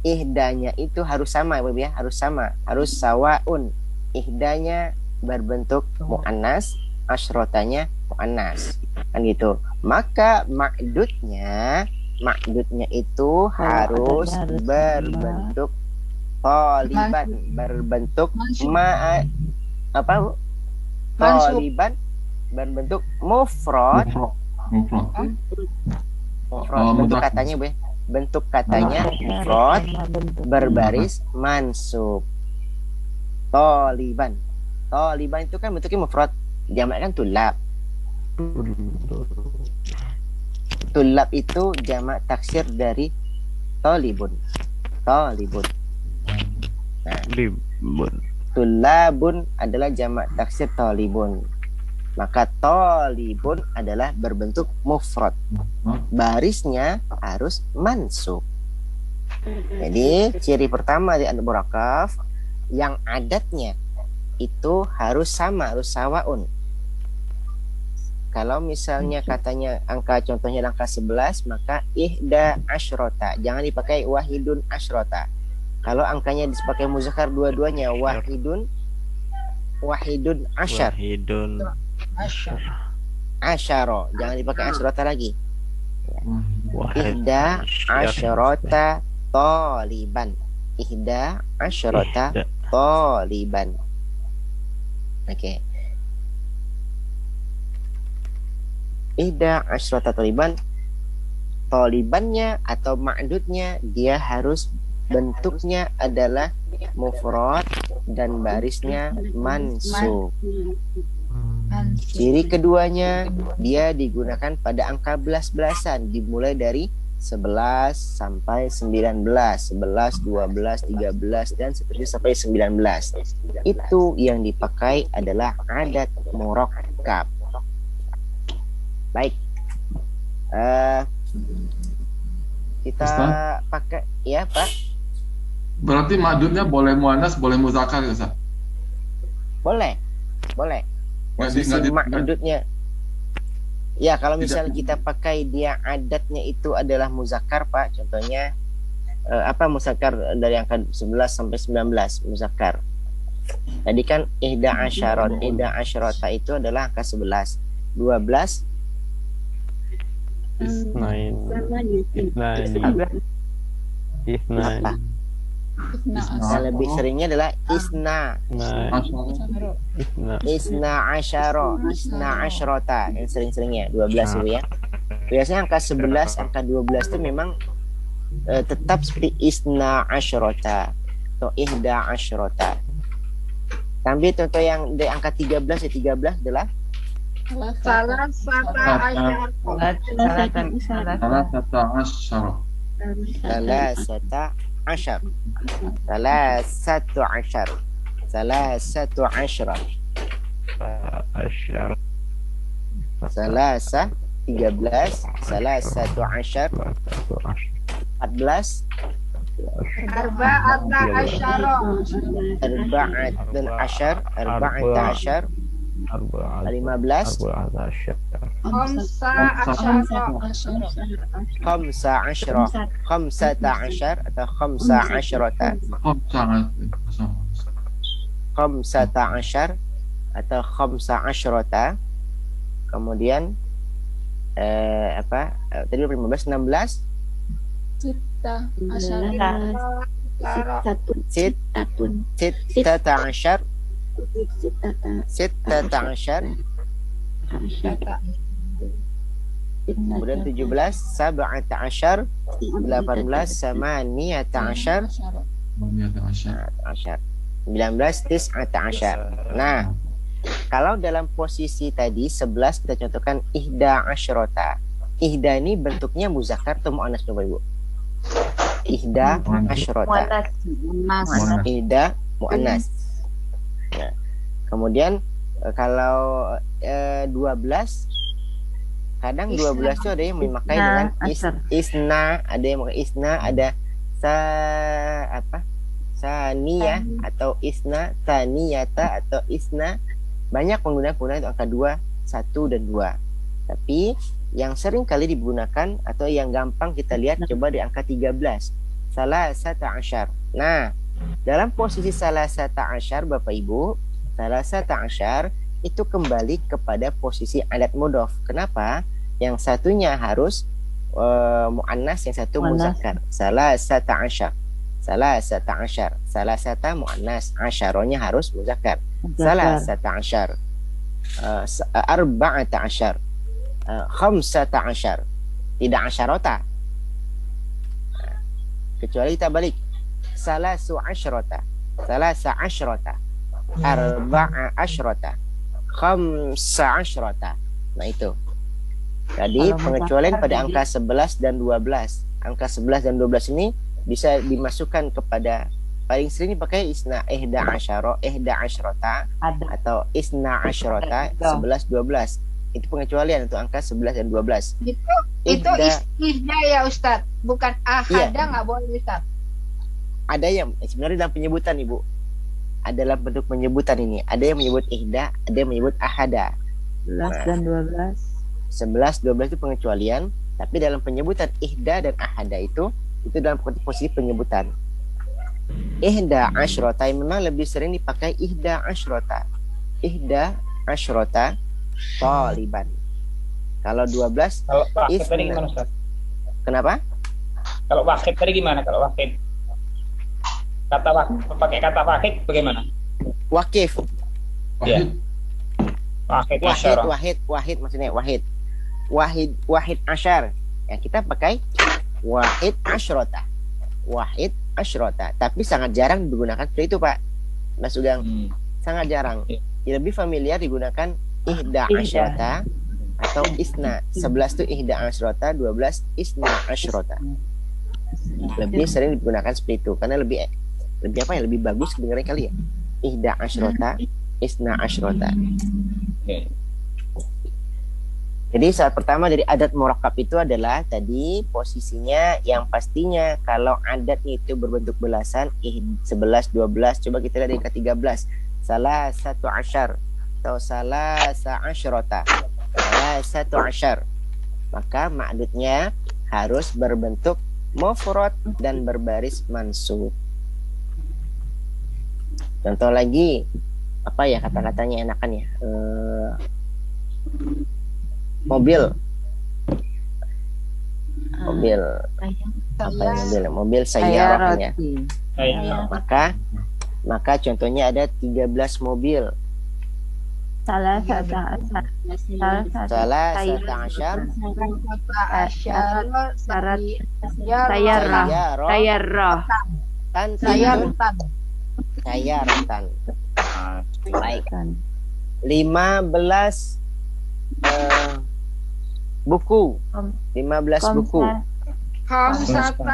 Ihdanya itu harus sama Ibu ya, harus sama, harus sawaun. Ihdanya berbentuk muannas, asyrotanya muannas. Kan gitu. Maka ma'dudnya itu harus berbentuk taliban, berbentuk taliban, berbentuk mufrad. Bentuk katanya Bu ya. Bentuk katanya mufrad berbaris mansub. Taliban itu kan bentuknya mufrad, jamak kan tulab. Tulab itu jamak taksir dari talibun. Nah, tulabun adalah jamak taksir talibun. Maka talibun adalah berbentuk mufrad. Barisnya harus mansub. Jadi ciri pertama di adat murakkab yang adatnya itu harus sama, harus sawaun. Kalau misalnya katanya contohnya angka 11, maka ihda asyrota. Jangan dipakai wahidun asyrota. Kalau angkanya dipakai muzakkar dua-duanya wahidun asyar. Asyaro, jangan dipakai asyrota lagi. Ihda asyrota taliban. Ihda asyrota taliban. Oke. Ihda asyrota taliban. Talibannya atau ma'dudnya dia harus bentuknya adalah mufrad dan barisnya mansub. Ciri keduanya, dia digunakan pada angka belas-belasan, dimulai dari 11 sampai 19, 11, 12, 13 dan seterusnya sampai 19. Itu yang dipakai adalah adat murakkab. Baik. Kita pakai ya, Pak. Berarti madudnya boleh muannas, boleh muzakkar ya, Ustaz? Boleh. Posisi Nggak di- ma'dudnya. Ya, kalau Tidak. misalnya kita pakai dia adatnya itu adalah muzakkar, Pak. Contohnya apa muzakkar dari angka 11 sampai 19 muzakkar. Tadi kan ihda asyarata itu adalah angka 11. 12 Isnain. Sama Isnain. Isnain. apa? Yang lebih seringnya adalah isna. Isnain. Isna. Isna asyrota yang sering-seringnya 12 itu ya. Biasanya angka 11, angka 12 itu memang tetap seperti isna asyrota atau ihda asyrota. Tapi contoh yang dari angka 13 ya 13 adalah Salah satu asyar. Salah satu asyara. Salasatu asyra. Asyar. Salasa 13, salasatu asyar 14, Arba'ata asyara. arba'ata asyar 15, Khamsa asyara. khamsata asyar atau khamsa asyrota. Kemudian tadi 15, 16, Sita asyara. sittata asyar, sittata asyar. Kemudian 17, sab'ata asyar, 18, samaniyata asyar, 19, tis'ata asyar. Nah, kalau dalam posisi tadi 11 kita contohkan ihda asyrota. Ihda ini bentuknya muzakkar atau muannas coba Ibu? Ihda asyrota. Ihda muannas. Nah, kemudian kalau 12 kadang 12 itu ada yang memakai dengan isna, ada yang memakai isna, ada saniyah atau isna, saniyata atau isna. Banyak penggunaan itu angka 2, 1 dan 2. Tapi yang sering kali digunakan atau yang gampang kita lihat coba di angka 13. Salasata asyar. Nah, dalam posisi salasata asyar Bapak Ibu, salasata asyar itu kembali kepada posisi adat mudhof. Kenapa? Yang satunya harus muannas, yang satu muzakkar. Salasata asyar. Salasata asyar. Salasata muannas, asyaronya harus muzakkar. Salasata asyar. Arba'ata asyar. Khamsata asyar. Tidak asyarota. Kecuali kita balik. Salasu asyrota. Salasa asyrota. Arba'a asyrota. Khamsa asyrota. Nah itu. Tadi pengecualian pada angka 11 dan 12. Angka 11 dan 12 ini bisa dimasukkan kepada paling sering dipakai isna ihda asyrota atau isna asyrota 11 12. Itu pengecualian untuk angka 11 dan 12. Itu ihda ya Ustaz, bukan ahada. Nggak boleh Ustaz. Ada yang sebenarnya dalam penyebutan Ibu. Adalah bentuk penyebutan ini. Ada yang menyebut ihda, ada yang menyebut ahada. 11 dan 12. 11 12 itu pengecualian, tapi dalam penyebutan ihda dan ahada itu dalam posisi penyebutan. Ihda asyrota memang lebih sering dipakai ihda asyrota. Ihda asyrota taliban. Kalau 12 Kalau wahid tadi gimana Ustaz? Kenapa? Kalau wahid tadi gimana? Kalau wahid kata wahid, pakai kata wahid bagaimana? Wakif. Ya. Wahid asyara. Wahid maksudnya wahid. Wahid asyar. Yang kita pakai wahid asyrota. Wahid asyrota. Tapi sangat jarang digunakan seperti itu, Pak Mas Ugang. Sangat jarang. Lebih familiar digunakan ihda asyrota atau isna. 11 itu ihda asyrota, 12 isna asyrota. Lebih sering digunakan seperti itu karena lebih lebih bagus kedengarannya kali ya. Ihda asyrota, isna asyrota. Jadi saat pertama dari adat murakkab itu adalah tadi posisinya yang pastinya kalau adatnya itu berbentuk belasan 11, 12, coba kita lihat dari ke-13 salah satu asyar atau salah sa'asyrota salah satu asyar, maka ma'dudnya harus berbentuk mufrad dan berbaris mansub. Contoh lagi, apa ya kata-katanya enakan ya? Mobil. Mobil. Apa yang mobil? Mobil sayyarah ya. Maka contohnya ada 13 mobil. Salah satu asyar. Salah satu asyar. Sayyarah. Sayyaratan. Baik. 15 buku. 15 buku. Khamsata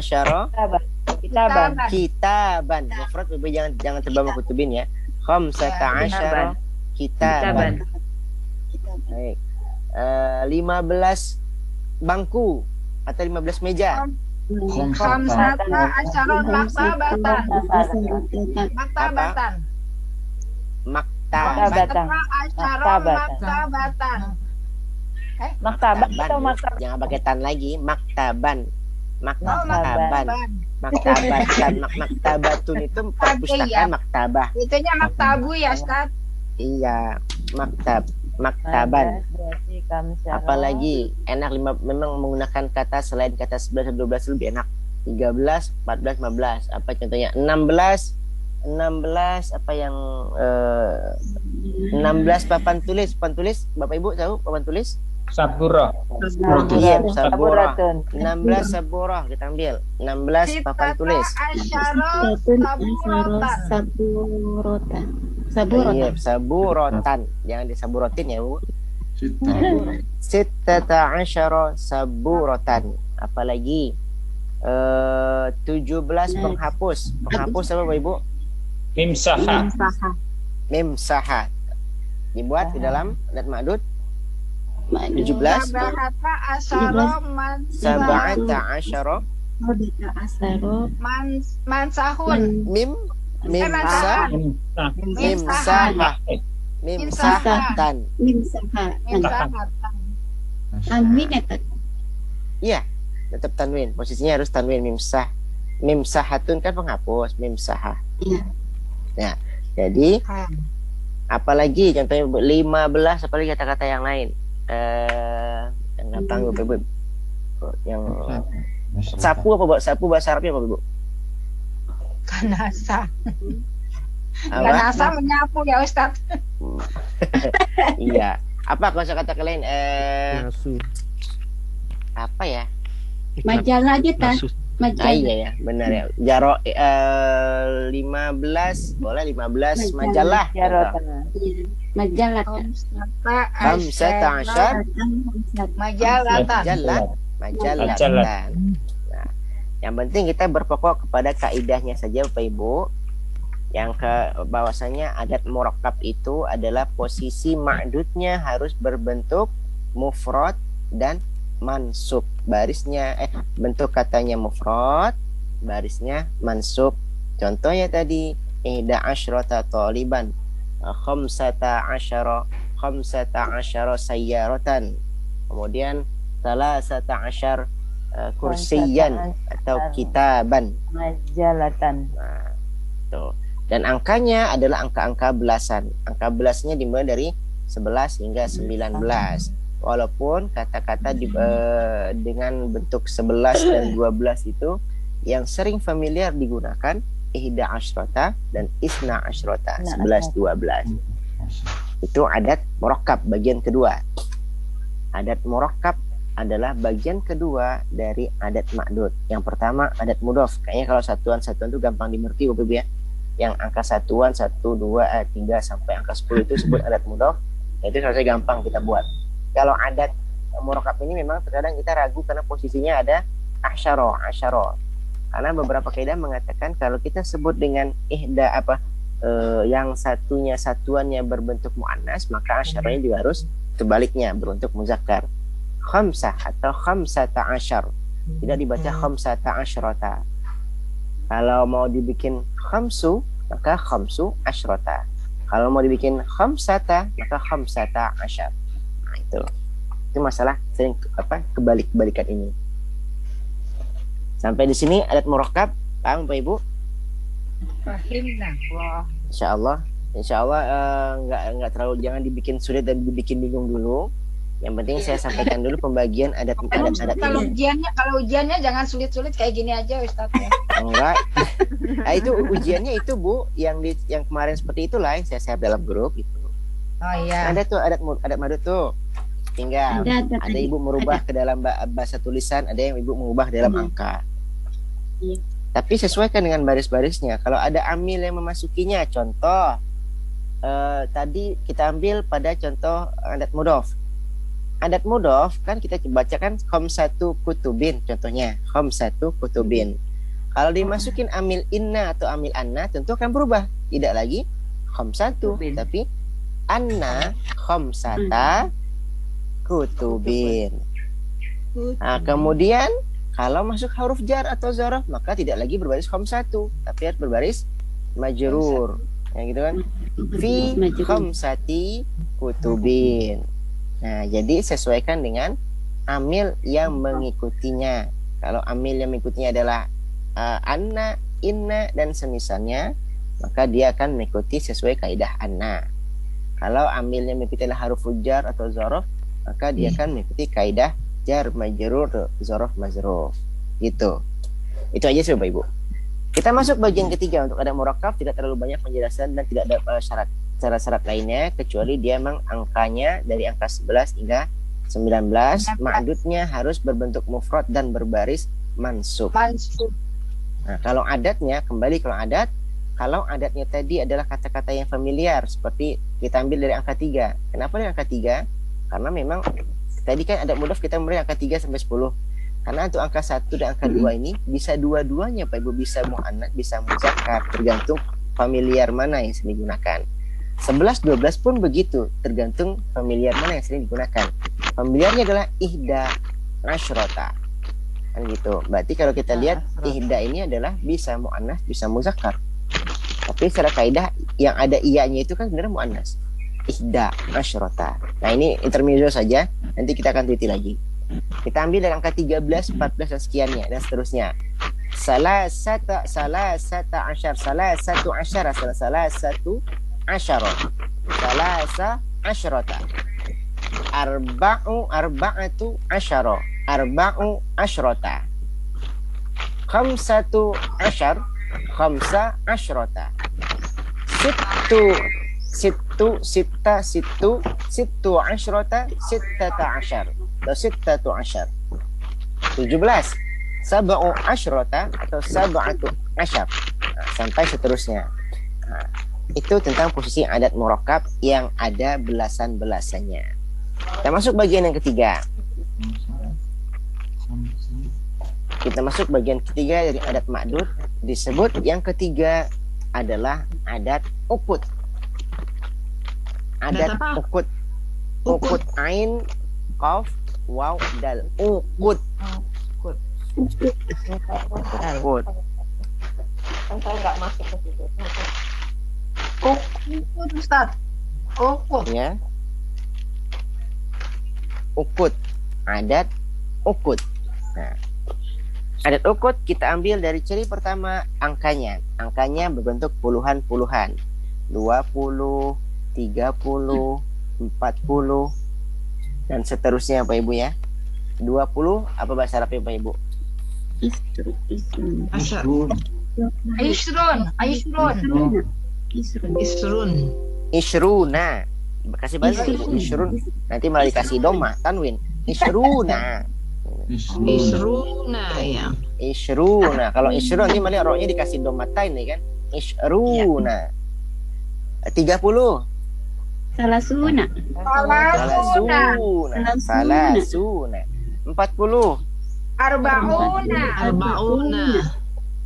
asyara kitaban. Mufrad jangan terbawa kutubin ya. Khamsata asyara kitaban. Baik. 15 bangku atau 15 meja. Khamsata asyara maktabatan. Maktabat atau maktab? Jangan pakai tan lagi. Maktaban. Maktabatun itu perpustakaan maktabah. Itunya maktabu ya, Ustaz. Iya, maktaban. Apalagi enak memang menggunakan kata selain kata 11 dan 12 lebih enak. 13, 14, 15. Apa contohnya? 16 apa yang 16 papan tulis Bapak Ibu tahu papan tulis? Sabura. Iya, sabura. 16 sabura kita ambil. 16 papan tulis. Iya, saburotan. Jangan disaburotin ya, Bu. Sittata asyara saburotan. Apalagi 17 penghapus. Penghapus apa Bapak Ibu? Mimsaha. Dibuat di dalam adat ma'dud 17 sab'ata asyara mansahun mimsahatan. Iya, tetap tanwin. Posisinya harus tanwin mimsahatun kan penghapus, mimsahah. Ya, jadi apalagi contohnya 15 apalagi kata-kata yang lain. Yang gampang Bu. Yang sapu apa Bu? Sapu bahasa Arabnya apa Bu? Kanasa. Kanasa menyapu ya Ustaz. Iya. Apa kata-kata lain? Apa ya? Majalah aja ta. Iya ya, benar ya. Jaro 15 boleh 15 majalah. Majalah. Khamsata asyar majalatan. Nah, yang penting kita berpokok kepada kaidahnya saja Bapak Ibu. Yang ke bahwasanya adat murakkab itu adalah posisi ma'dudnya harus berbentuk mufrad dan mansub. Barisnya bentuk katanya mufrad, barisnya mansub. Contohnya tadi ihda asyrata taliban, khamsata asyara sayyaratan. Kemudian salasata asyar kursiyan atau kitaban, majalatan. Nah, tuh. Dan angkanya adalah angka-angka belasan. Angka belasnya dimulai dari 11 hingga 19. Walaupun kata-kata dengan bentuk 11 dan 12 itu yang sering familiar digunakan ihda asyrata dan isna asyrata, 11, 12. Itu adat murakkab bagian kedua. Adat murakkab adalah bagian kedua dari adat ma'dud. Yang pertama adat mudhof. Kayaknya kalau satuan-satuan itu gampang dimengerti Bapak Ibu ya. Yang angka satuan 1, 2, 3 sampai angka 10 itu disebut adat mudhof. Itu harusnya gampang kita buat. Kalau adat murakkab ini memang terkadang kita ragu karena posisinya ada asyara. Karena beberapa kaidah mengatakan kalau kita sebut dengan ihda yang satunya satuannya berbentuk muannas, maka asyaranya juga harus sebaliknya berbentuk muzakkar. Khamsah atau khamsata asyar, tidak dibaca khamsata asyrata. Kalau mau dibikin khamsu, maka khamsu asyrata. Kalau mau dibikin khamsata, maka khamsata asyar. Nah, itu masalah sering kebalik-balikan ini. Sampai di sini adat murakkab, paham Bapak Ibu? Fahimna. Wah. Insya Allah nggak terlalu, jangan dibikin sulit dan dibikin bingung dulu. Yang penting saya sampaikan dulu pembagian adat-adat Kalau ini. ujiannya jangan sulit-sulit kayak gini aja Ustaz ya. Enggak. Nah, itu ujiannya itu Bu, yang kemarin seperti itulah yang saya share dalam grup itu. Oh iya. Ada tuh adat madud tuh. Tinggal ada ibu merubah ke dalam bahasa tulisan, ada yang ibu mengubah dalam angka. Iya. Tapi sesuaikan dengan baris-barisnya. Kalau ada amil yang memasukinya, contoh tadi kita ambil pada contoh adat mudhof. Adat mudhof kan kita bacakan khamsatu kutubin contohnya, khamsatu kutubin. Kalau dimasukin amil inna atau amil anna tentu akan berubah. Tidak lagi khamsatu, tapi anna khamsata kutubin. Nah, kemudian kalau masuk huruf jar atau zaraf maka tidak lagi berbaris khamsatu, tapi harus berbaris majrur. Ya gitu kan? Fi khamsati kutubin. Nah, jadi sesuaikan dengan amil yang mengikutinya. Kalau amil yang mengikutinya adalah anna, inna, dan semisalnya, maka dia akan mengikuti sesuai kaidah anna. Kalau amil yang mengikuti adalah huruf jar atau zaraf, maka dia akan mengikuti kaidah jar majrur zaraf majrur. Gitu. Itu aja sih Bapak Ibu. Kita masuk bagian ketiga untuk adat murakkab, tidak terlalu banyak penjelasan dan tidak ada syarat lainnya kecuali dia memang angkanya dari angka 11 hingga 19, ma'dudnya harus berbentuk mufrad dan berbaris mansub. Nah, kalau adatnya kalau adatnya tadi adalah kata-kata yang familiar seperti kita ambil dari angka 3. Kenapa dari angka 3? Karena memang tadi kan adat mudhof kita mulai angka 3 sampai 10. Karena untuk angka 1 dan angka 2 ini bisa dua-duanya Pak Ibu, bisa muannats, bisa muzakkar, tergantung familiar mana yang sering digunakan. 11, 12 pun begitu, tergantung familiar mana yang sering digunakan. Familiarnya adalah ihda asyrota. Kan gitu. Berarti kalau kita lihat ihda ini adalah bisa muannats, bisa muzakkar. Tapi secara kaidah yang ada iyanya itu kan sebenarnya muannats. Ihda asyrota. Nah, ini intermezzo saja, nanti kita akan teliti lagi. Kita ambil dari angka 13, 14 dan sekiannya dan seterusnya. Salasatu asyrata. Arba'atu asyara. Arba'u asyrata. Khamsatu asyar. Khamsa asyrata. Sittu asyrata. Sittata asyar. Atau sittatu asyar. 17. Sab'u asyrata atau sab'atu asyar. Nah, sampai seterusnya. Nah, itu tentang posisi adat murakkab yang ada belasan-belasannya. Kita masuk bagian yang ketiga. Kita masuk bagian ketiga dari adat ma'dud. Disebut yang ketiga adalah adat ukut. Adat ukut. Ukut ain, qaf, waw, dal. Ukut. Ukut. Saya nggak masuk ke situ. Ukut Ustaz. Ukut. Ya. Ukut. Adat ukut. Nah, adat ukut kita ambil dari ciri pertama angkanya. Angkanya berbentuk puluhan-puluhan. 20, 30, 40 dan seterusnya Pak Ibu ya. 20 apa bahasa Arabnya Pak Ibu? Isruna. Kasih bahasa Ibu. Isrun. Nanti malah dikasih doma tanwin. Isruna. Ya. Isruna. Kalau isrun nanti malah rohnya dikasih domatain nih kan. Isruna. 30. Salasuna. 40. Arbauna.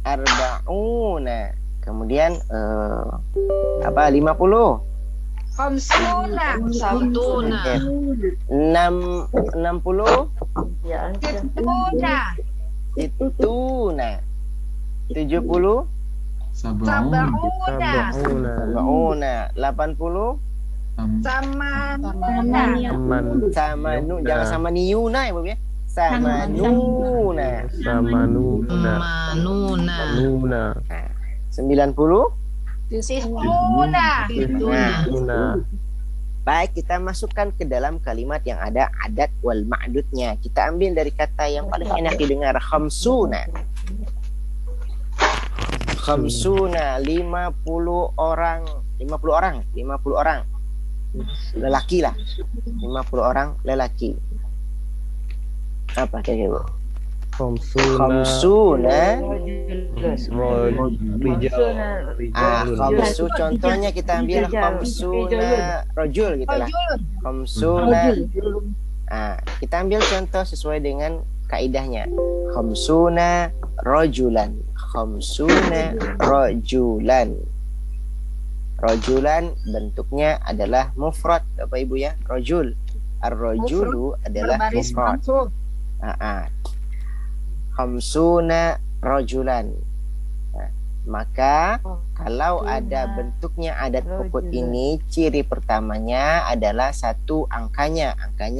Arbauna. Kemudian 50. Khamsuna. Sabtuna. 60. Ya, Sittuna. Situna. 70. Sab'un. Sab'una. 80. Samanuna. Samanu, jangan sama niuna ya Bu ya. Samanuna. Manuna. 90. Sittuna. Nah, baik, kita masukkan ke dalam kalimat yang ada adat wal ma'dudnya. Kita ambil dari kata yang paling enak didengar, khamsuna. Khamsuna, 50 orang. Lelaki lah. 50 orang lelaki. Apa kira-kira, Bu? Khamsuna. Khamsu contohnya kita ambil khamsuna rojul gitu lah. Khamsuna. Kita ambil contoh sesuai dengan kaidahnya. Khamsuna rojulan. Khamsuna rojulan. Rojulan bentuknya adalah mufrad, Bapak Ibu ya. Rojul. Ar-rojulu adalah Berbaris mufrad. mansub. Khamsuna rojulan. Maka kalau ada bentuknya adat ukut ini, ciri pertamanya adalah satu angkanya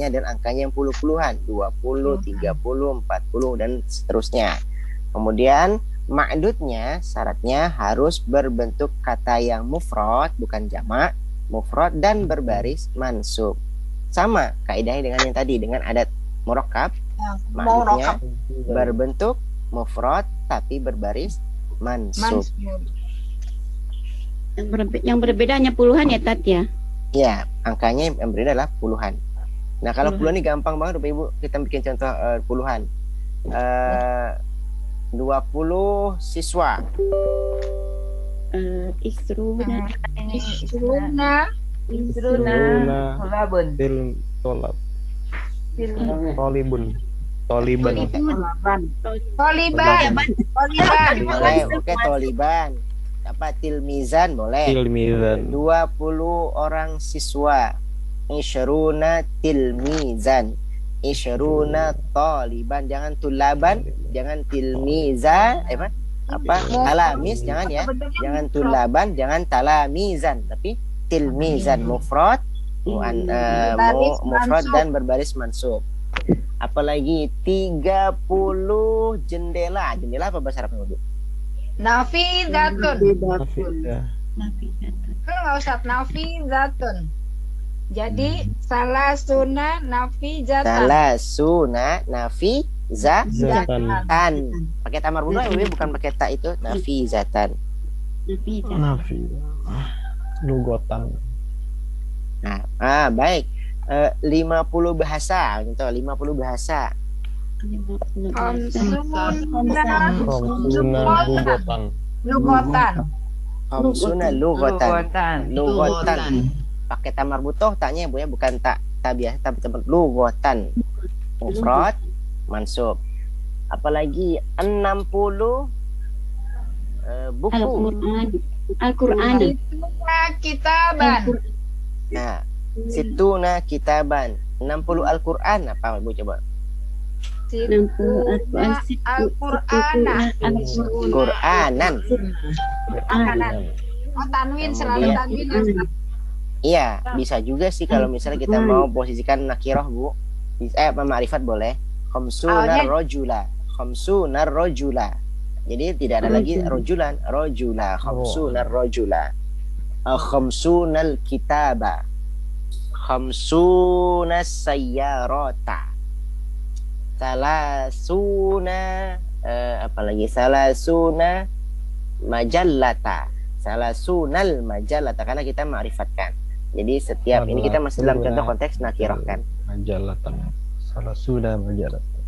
dan angkanya yang puluh-puluhan, 20, 30, 40 dan seterusnya. Kemudian ma'dudnya syaratnya harus berbentuk kata yang mufrad, bukan jamak, mufrad dan berbaris mansub. Sama kaidahnya dengan yang tadi, dengan adat murakkab, ma'dudnya berbentuk mufrad tapi berbaris mansub. Yang berbeda hanya puluhan ya, Tat ya? Ya, angkanya yang berbeda adalah puluhan. Nah, kalau puluhan ini gampang banget Bapak Ibu. Kita bikin contoh puluhan. 20 siswa. Isruna. Tolabun. Toliban. Toliban. Boleh, oke, toliban. Apa tilmizan boleh. 20 orang siswa. Isyruna tilmizan. Isyruna taliban, jangan tulaban, jangan tilmizan, talamis, jangan ya, jangan tulaban, jangan talamizan, tapi tilmizan mufrad, mufrad dan berbaris mansub. Apalagi 30 jendela. Jendela apa bahasa Arabnya, Bu? Nafizatun. Kalau nggak usah nafizatun. Jadi salasuna nafizatan. Salasuna nafizatan. Pakai tamar bulu ya, bukan pakai ta itu. Nafizatan. Lugotan. Nah, baik. 50 bahasa, contoh 50 bahasa. Lugotan. Lugotan. Pakai tamar butoh taknya Bu ya, bukan tak biasa tapi lugotan. Mufrad mansub. Apalagi 60 buku. Al-Qur'an. Kitaban. Nah, situna kitaban. 60 Al-Qur'an apa Bu coba? Qur'anan. Oh, tanwin, selalu tanwin. Iya, bisa juga sih kalau misalnya kita mau posisikan nakirah Bu. Ma'rifat boleh. Khamsunar rojula. Jadi tidak ada lagi rojulan, rojula. Khamsunar rojula. Khamsunal kitaba. Khamsunas sayyarata. Salasuna apalagi salasuna majallata. Salasunal majallata, karena kita ma'rifatkan. Jadi setiap ini kita masih dalam contoh konteks nakirah kan. Majalatan. Salasuna majalatan.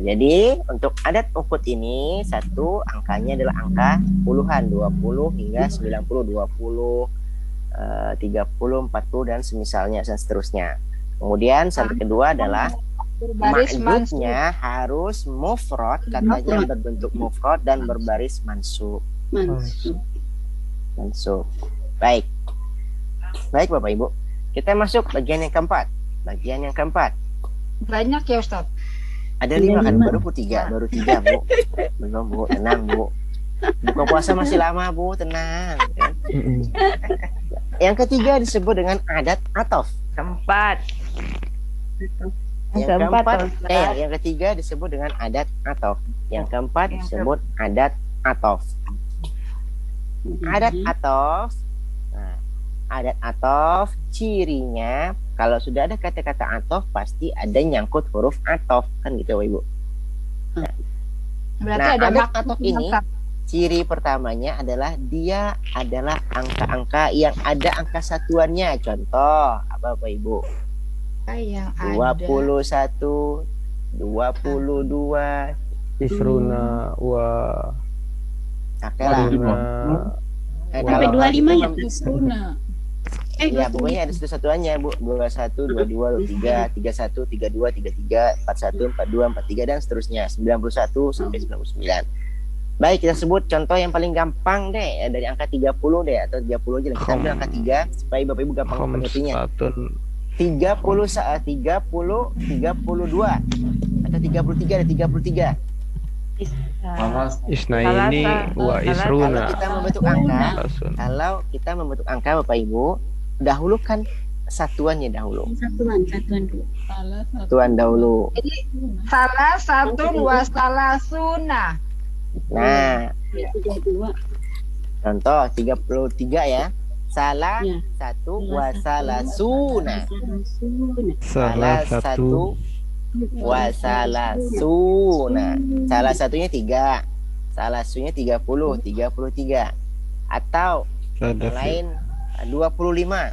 Jadi untuk adat ukut ini satu angkanya adalah angka puluhan, 20 hingga 90, 20, 30, 40 dan semisalnya dan seterusnya. Kemudian syarat kedua adalah ma'dudnya harus mufrad, katanya berbentuk mufrad dan berbaris mansub. Mansub. Mansub. Baik. Baik Bapak Ibu. Kita masuk bagian yang keempat. Bagian yang keempat. Banyak ya Ustaz. Ada 5 kan? Baru 3. Baru 3 Bu. Belum Bu. Tenang Bu. Buka puasa masih lama Bu. Tenang. Yang ketiga disebut dengan adat atof. Keempat. Yang keempat, yang ketiga disebut dengan adat atof. Yang keempat disebut adat atof. Adat atof. Nah, adat atof cirinya kalau sudah ada kata-kata atof pasti ada nyangkut huruf atof, kan gitu Ibu. Berarti Nah, ada adat makna atof ini ciri pertamanya adalah dia adalah angka-angka yang ada angka satuannya. Contoh apa Bapak Ibu? yang 21, 22. Isruna wa Oke lah. Sampai 25 ya. Ya pokoknya ada satu-satuannya Bu. 21, 22, 23, 31, 32, 33, 41, 42, 43 dan seterusnya 91 sampai 99. Baik, kita sebut contoh yang paling gampang deh dari angka 30 deh atau 30 aja lah. Kita ambil angka 3 supaya Bapak Ibu gampang mengertinya. 30, 32 atau 33 dan 33. Isnaini wa isruna. Kalau kita membentuk angka Bapak Ibu, dahulukan satuannya dahulu. Satuan dahulu. Jadi salah satu dua salah sunnah. Nah, contoh 33 ya. Salah satu wasalasuna. Salah satu wasalasuna. Salah satunya 3. Salah satunya 30, 33. Atau yang lain 25.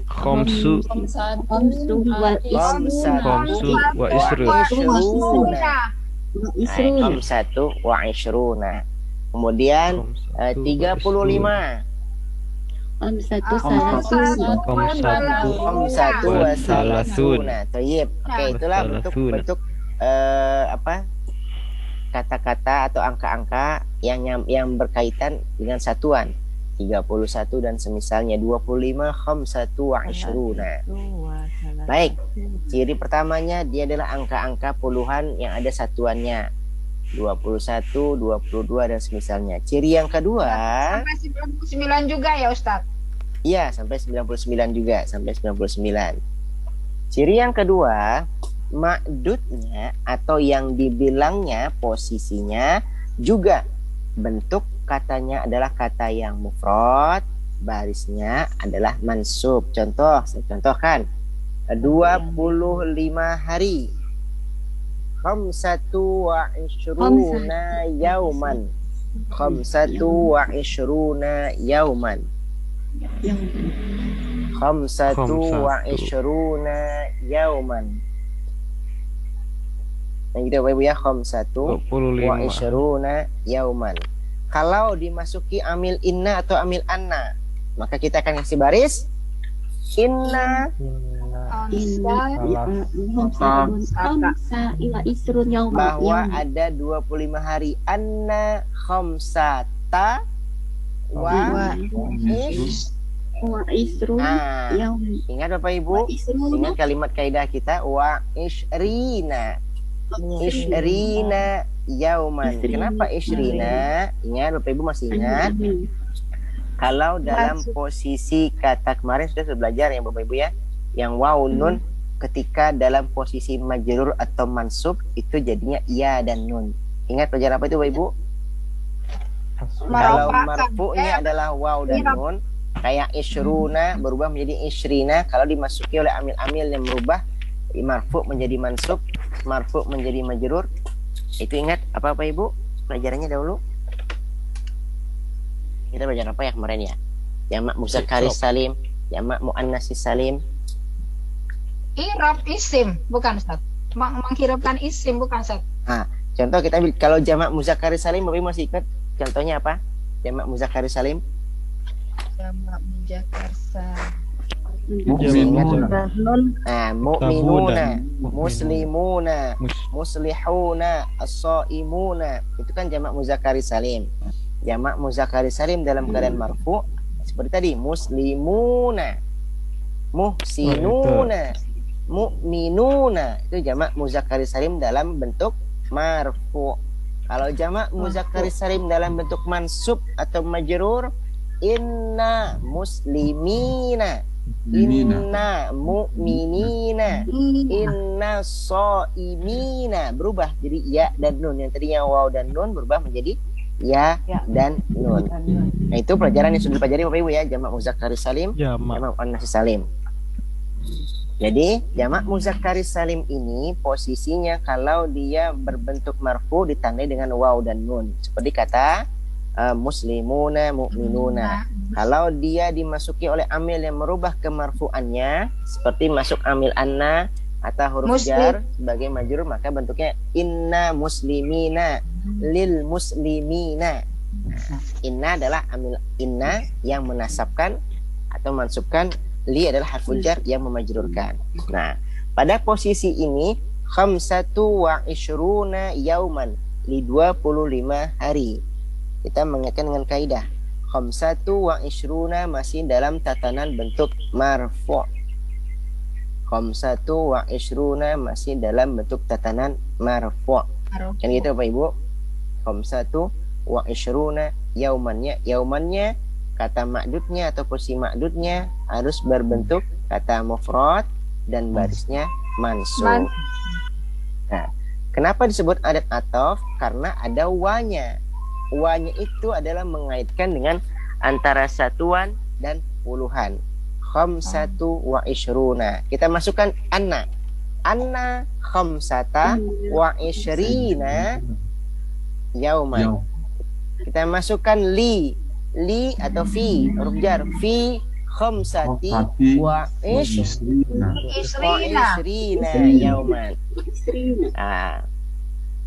Khamsu wa isruna. Khamsatu wa isruna. Kemudian 35. Khamsatu wa salasuna. Thayyib. Oke, itulah bentuk kata-kata atau angka-angka yang berkaitan dengan satuan. 31 dan semisalnya 25 khamsatu wa isruna. Baik, ciri pertamanya dia adalah angka-angka puluhan yang ada satuannya. 21, 22 dan semisalnya. Ciri yang kedua sampai 99 juga ya Ustaz? Iya, sampai 99 juga, sampai 99. Ciri yang kedua, ma'dudnya atau yang dibilangnya posisinya juga bentuk katanya adalah kata yang mufrad, barisnya adalah mansub. Contoh, saya contohkan 25 hari. Khamsatu wa ishruna yauman. Khamsatu wa ishruna yauman. Khamsatu wa ishruna yauman. Yang gitu Bapak Ibu ya, khamsatu wa ishruna yauman. Kalau dimasuki amil inna atau amil anna, maka kita akan kasih baris inna bahwa ada 25 hari. Anna khamsata wa ingat Bapak Ibu, ingat kalimat kaidah kita wa ishrina. Ishrina yauman. Kenapa ishrina? Ingat Bapak Ibu masih ingat? Kalau dalam posisi kata kemarin sudah belajar ya Bapak Ibu ya, yang waw nun ketika dalam posisi majrur atau mansub itu jadinya iya dan nun. Ingat pelajaran apa itu Bapak Ibu? Kalau marfu'nya adalah waw dan nun, kayak ishruna berubah menjadi ishrina. Kalau dimasuki oleh amil-amil yang merubah marfu' menjadi mansub, marfu' menjadi majrur. Itu ingat apa Bapak Ibu? Pelajarannya dahulu. Kita belajar apa ya kemarin ya? Jamak muzakkar salim, jamak muannas salim. I'rab isim, bukan Ustaz. Menghirapkan isim bukan Ustaz. Nah, contoh kita ambil kalau jamak muzakkar salim, Bapak Ibu masih ingat contohnya apa? Jamak muzakkar salim. Jamak muzakkar salim. Mu'minuna. Mu'minuna, muslimuna, muslihuna, as-shaimuna. Itu kan jamak muzakkar salim. Jamak muzakkar salim dalam keadaan marfu seperti tadi, muslimuna, muhsinuna, mu'minuna. Itu jamak muzakkar salim dalam bentuk marfu. Kalau jamak muzakkar salim dalam bentuk mansub atau majrur, inna muslimina, inna mu'minina, inna shaimina. Berubah jadi ya dan nun. Yang tadinya waw dan nun berubah menjadi ya dan nun. Nah, itu pelajaran yang sudah dipelajari Bapak Ibu ya, jamak muzakkar salim, jamak muannas salim. Jadi jamak muzakkar salim ini posisinya kalau dia berbentuk marfu ditandai dengan waw dan nun. Seperti kata muslimuna, mu'minuna. Kalau dia dimasuki oleh amil yang merubah kemarfuannya, seperti masuk amil anna atau huruf jar sebagai majrur, maka bentuknya inna muslimina, lil muslimina. Nah, inna adalah amil inna yang menasabkan atau mansubkan, li adalah harful jar yang memajrurkan. Nah, pada posisi ini khamsatu wa ishruna yauman, li 25 hari. Kita mengaitkan dengan kaidah khamsatu wa ishruna masih dalam tatanan bentuk marfu'. Khamsatu wa ishruna masih dalam bentuk tatanan marfu'. Kan gitu Bapak Ibu. Khamsatu wa ishruna yaumannya kata ma'dudnya atau posisi ma'dudnya harus berbentuk kata mufrad dan barisnya mansub. Nah, kenapa disebut adat ataf? Karena ada wa-nya. Wa-nya itu adalah mengaitkan dengan antara satuan dan puluhan. Khamsatu wa ishruna. Kita masukkan anna. Anna khamsata wa ishrina yauman. Kita masukkan li atau fi, huruf jar, fi khamsati wa ishrina yauman. Ah,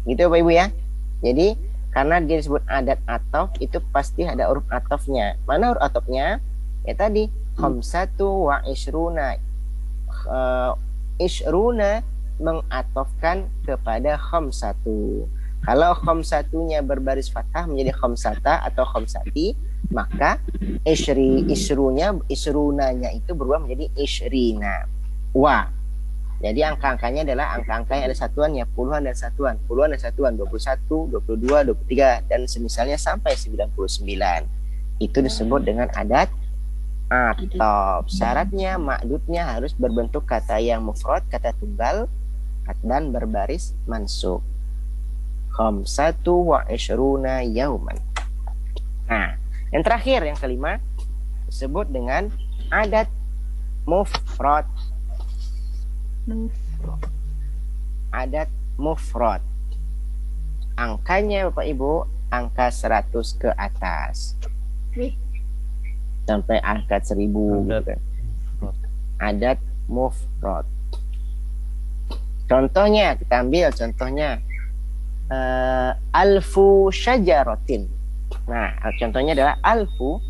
gitu Bapak Ibu ya. Jadi karena dia disebut adat ataf, itu pasti ada huruf atafnya. Mana huruf atafnya? Ya tadi khamsatu wa ishruna. Ishruna mengatofkan kepada khamsatu. Kalau khamsatunya berbaris fathah menjadi khamsata atau khamsati, maka isrunanya itu berubah menjadi ishrina. Wa. Jadi angka-angkanya adalah angka-angka yang ada satuannya, puluhan dan satuan. Puluhan dan satuan 21, 22, 23 dan semisalnya sampai 99. Itu disebut dengan adat ataf. Syaratnya ma'dudnya harus berbentuk kata yang mufrad, kata tunggal dan berbaris mansub. Khamsatu wa ishruna yauman. Nah, yang terakhir, yang kelima disebut dengan adat mufrad. Adat mufrad. Angkanya Bapak Ibu angka 100 ke atas. Sampai angka 1000 gitu. Adat mufrad. Contohnya, kita ambil contohnya alfu syajaratin. Nah, contohnya adalah alfu.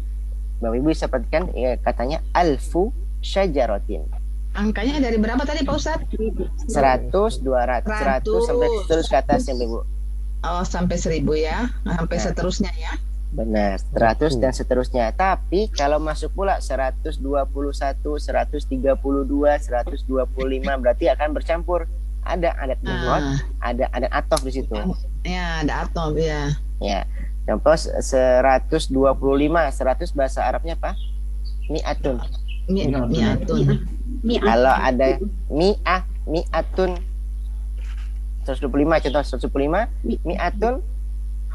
Bapak Ibu bisa perhatikan katanya alfu syajaratin. Angkanya dari berapa tadi Pak Ustadz? 100, 200, 100 sampai terus ke atas ya Ibu. Oh, sampai 1000 ya. Sampai seterusnya ya. Benar, 100 dan seterusnya. Tapi kalau masuk pula 121, 132, 125 berarti akan bercampur. Ada adat mufrad, ada adat ataf di situ. Ya, ada ataf ya. Ya. Contoh 125, 100 bahasa Arabnya apa? Mi'atun. Mi'atun. Kalau ada mi'atun 125, contoh 125, mi'atun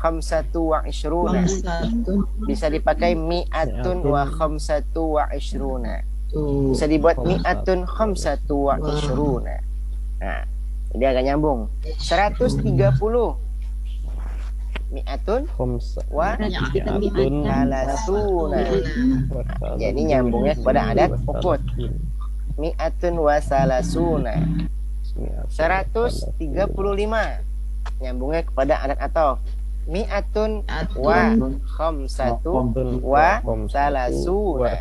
khamsatu wa ishruna. Bisa dipakai mi'atun wa khamsatu wa ishruna. Bisa dibuat mi'atun khamsatu wa ishruna. Nah, jadi agak nyambung. 130 mi'atun wa salasuna. Jadi nyambungnya kepada adat ukut. Mi'atun wa salasuna. 135 nyambungnya kepada adat ataf. Mi'atun wa khamsatu wa salasuna.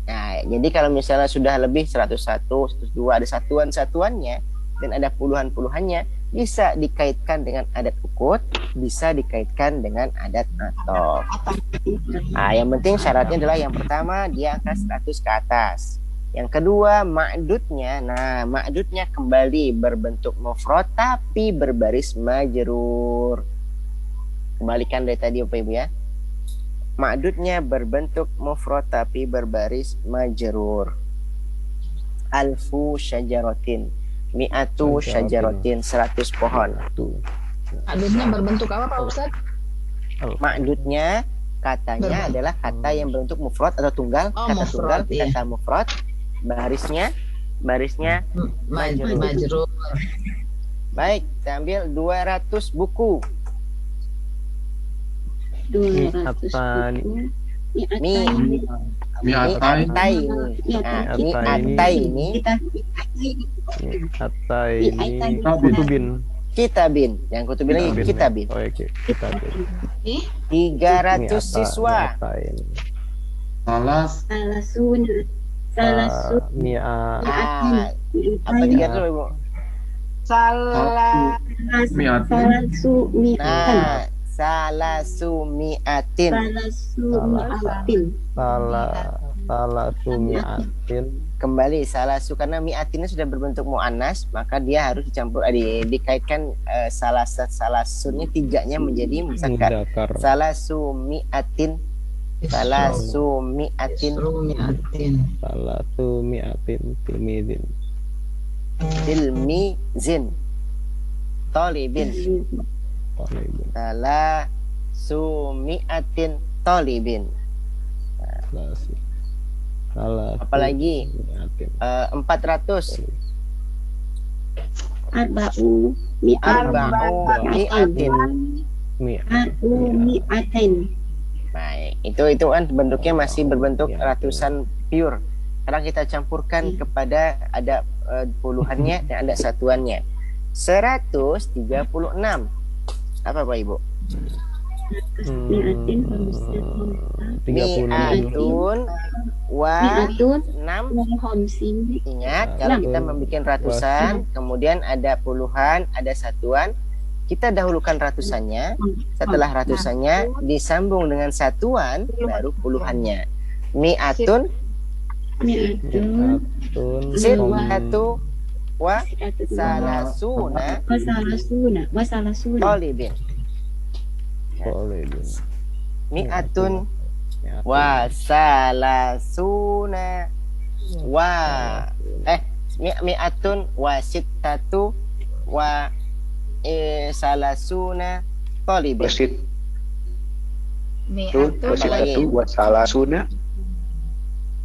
Nah, jadi kalau misalnya sudah lebih 101, 102 ada satuan-satuannya dan ada puluhan-puluhannya, bisa dikaitkan dengan adat ukut, bisa dikaitkan dengan adat atof. Nah, yang penting syaratnya adalah yang pertama dia angka 100 ke atas. Yang kedua ma'dudnya, nah ma'dudnya kembali berbentuk mufrad tapi berbaris majrur. Kembalikan dari tadi Bapak Ibu ya. Ma'dudnya berbentuk mufrad tapi berbaris majrur. Alfu syajaratin, mi'atu syajaratin, 100 pohon. Ma'dudnya berbentuk apa Pak Ustaz? Ma'dudnya katanya adalah kata yang berbentuk mufrad atau tunggal, kata mufrad, tunggal, iya. kata mufrad, barisnya Majrur. Baik, kita ambil 200 buku. 200 Mi'atani. buku. Mi'ataini. Ataini kutubin. Kitabin. Yang kutubin lagi kitabin. Oh, oke. Kitabin. 300 siswa. Mi'a. Apa 300 Ibu? Salah. Nah, salasu mi'atin. Salasu mi'atin. Kembali salasu karena mi'atinnya sudah berbentuk mu'annas, maka dia harus dicampur dikaitkan salasunnya tiganya menjadi muzakkar. Salasu mi'atin. Salasu mi'atin tilmizin. Talibin. Salasu mi'atin talibin. Apalagi 400. Arba'u mi'atin. Baik, itu kan bentuknya masih berbentuk ratusan pure. Sekarang kita campurkan kepada ada puluhannya dan ada satuannya. 136. Apa Pak Ibu? Mi'atun wa 6. Ingat, kalau kita membuat ratusan, kemudian ada puluhan, ada satuan, kita dahulukan ratusannya. Setelah ratusannya disambung dengan satuan, baru puluhannya. Mi'atun sittatu wa salasuna talibin. Mi'atun wa salasuna mi'atun wa sittatu wa salasuna talibin. Mi'atun wa salasuna.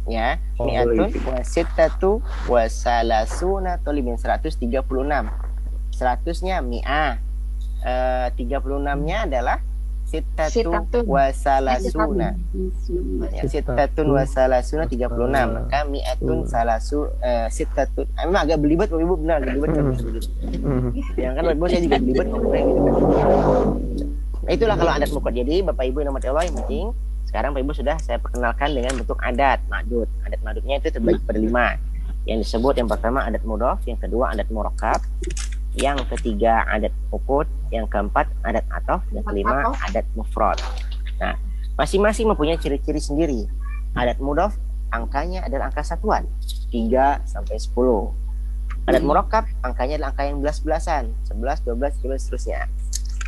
Ya, mi'atun wa sittatu wa salasuna talibin, 136. 100-nya mi'ah. 36-nya adalah sittatu wa salasuna. Ya, sittatun wa salasuna 36. Maka mi'atun sittatun. Memang agak belibet Bapak Ibu, benar agak belibet kalau begitu. Yang kan Bapak Ibu saya juga belibet ngomongnya gitu kan. Nah, itulah kalau adat mufrad. Jadi Bapak Ibu yang dirahmati Allah, yang penting sekarang Bapak Ibu sudah saya perkenalkan dengan bentuk adat ma'dud. Adat ma'dudnya itu terbagi pada 5. Yang disebut yang pertama adat mudhaf, yang kedua adat murakkab, yang ketiga adat ukut, yang keempat adat atof, yang kelima adat mufrad. Nah, masing-masing mempunyai ciri-ciri sendiri. Adat mudhaf angkanya adalah angka satuan 3 sampai 10. Adat murakkab angkanya adalah angka yang belas-belasan 11, 12, 13 seterusnya.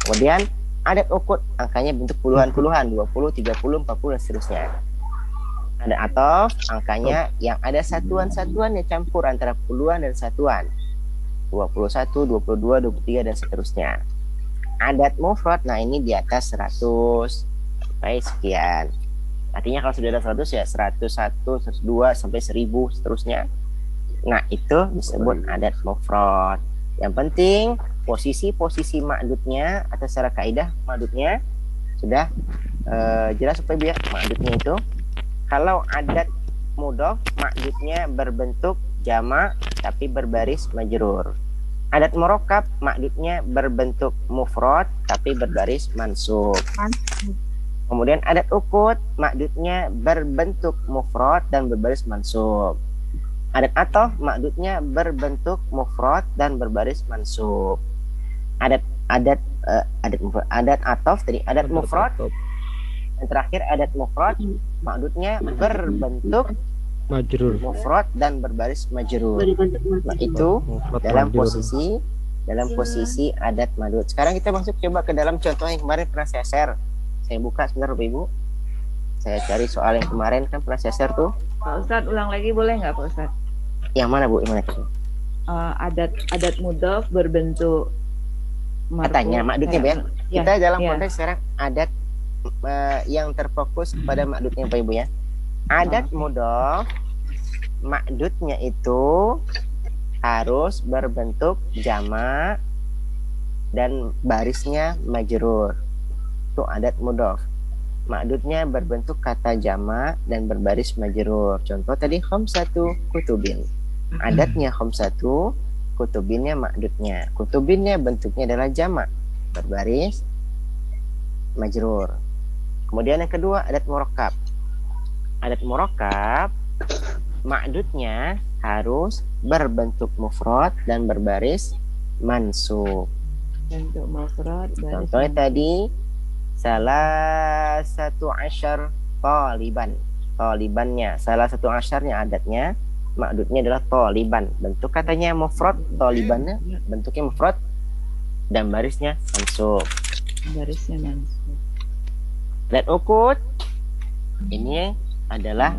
Kemudian adat ukut angkanya bentuk puluhan-puluhan 20, 30, 40 dan seterusnya. Adat atof angkanya yang ada satuan-satuan yang campur antara puluhan dan satuan 21, 22, 23 dan seterusnya. Adat mufrad, nah ini di atas 100 sampai sekian. Artinya kalau sudah ada 100 ya 101, 102 sampai 1000 seterusnya. Nah, itu disebut adat mufrad. Yang penting posisi-posisi ma'dudnya atau secara kaidah ma'dudnya sudah jelas Bapak Ibu ya. Ma'dudnya itu kalau adat mudhaf ma'dudnya berbentuk jamak tapi berbaris majrur. Adat murakkab ma'dudnya berbentuk mufrad tapi berbaris mansub. Kemudian adat ukut, makdudnya berbentuk mufrad dan berbaris mansub. Adat atof, makdudnya berbentuk mufrad dan berbaris mansub. Adat atof tadi adat mufrad. Yang terakhir adat mufrad, makdudnya berbentuk majrur mufrad dan berbaris majrur. Nah, itu Mufrad dalam majrur. posisi adat madud. Sekarang kita masuk coba ke dalam contoh yang kemarin pernah saya share. Saya buka sebentar Bapak Ibu. Saya cari soal yang kemarin kan pernah saya share tuh. Pak Ustadz ulang lagi boleh nggak Pak Ustadz? Yang mana Bu? Yang mana? Adat mudhaf berbentuk Katanya makdudnya Bu ya. Ya, Kita dalam ya. konteks sekarang adat yang terfokus pada makdudnya Bapak Ibu ya. Adat mudhaf makdudnya itu harus berbentuk jamak dan barisnya majrur. Itu adat mudhaf. Makdudnya berbentuk kata jamak dan berbaris majrur. Contoh tadi khamsatu kutubin. Adatnya khamsatu, kutubinnya makdudnya. Kutubinnya bentuknya adalah jamak berbaris majrur. Kemudian yang kedua adat murakkab. Adat murakkab makdudnya harus berbentuk mufrad dan berbaris mansub. Bentuk mufrad baris Contohnya tadi salah satu asyar taliban. Talibannya salah satu asyarnya adatnya makdudnya adalah taliban. Bentuk katanya mufrad, talibannya bentuknya mufrad dan barisnya mansub. barisnya mansub. Dan ukut ini adalah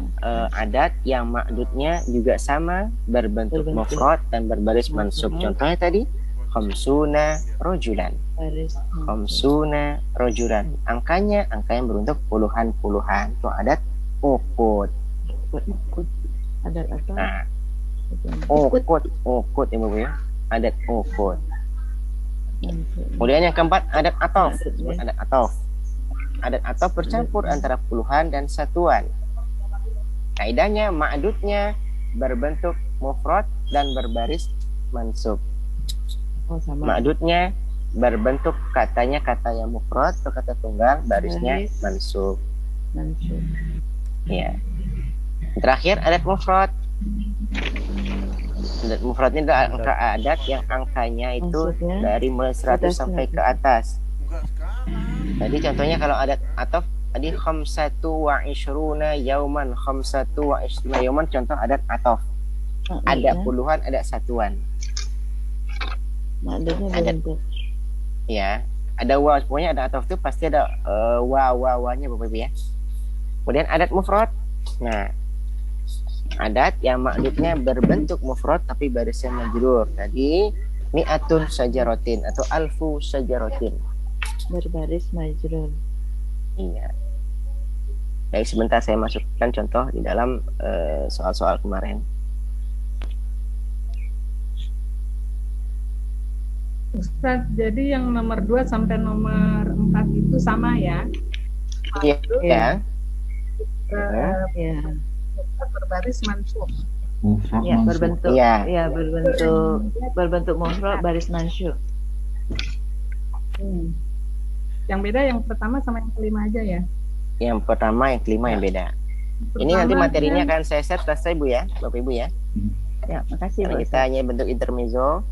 adat yang makdudnya juga sama berbentuk mufrad dan berbaris mansub. Contohnya tadi khamsuna rojulan. Baris mansub. Khamsuna rojulan. Angkanya angka yang berbentuk puluhan-puluhan. Itu adat ukut. Ukut. Adat apa? Nah, ukut ya Bu ya. Adat ukut. Mansub. Kemudian yang keempat adat atof. Maksudnya? Adat atof. Adat atof bercampur antara puluhan dan satuan. Kaidahnya makdudnya berbentuk mufrad dan berbaris mansub. Oh, sama. Makdudnya berbentuk katanya kata yang mufrad atau kata tunggal, barisnya Baris. mansub. Mansub. Ya. Terakhir adat mufrad. Adat mufrad ini adalah angka adat yang angkanya itu Maksudnya? dari mulai 100 sampai ke atas. Tadi contohnya kalau adat atof tadi khamsatu wa ishruna yauman, khamsatu wa ishruna yauman contoh adat atof. Ada puluhan, ada satuan. Makdudnya Adat. berbentuk. Ya, ada wa, pokoknya ada atof itu pasti ada wa-nya Bapak Ibu ya. Kemudian adat mufrad. Nah, adat yang makdudnya berbentuk mufrad tapi barisnya majrur. Tadi mi'atun sajaratin atau alfu sajaratin. Berbaris majrur. Iya. Baik, sebentar saya masukkan contoh di dalam soal-soal kemarin. Ustaz, jadi yang nomor 2 sampai nomor 4 itu sama ya? Iya. Ya. Ya. Berbaris mansub. Ya, berbentuk. Iya. Ya, berbentuk mufrad baris mansub. Yang beda yang pertama sama yang kelima aja ya? Yang pertama, yang kelima yang beda. Ini nanti materinya akan saya share selesai Bu ya, Bapak Ibu ya. Ya, makasih Karena Pak kita hanya bentuk intermezzo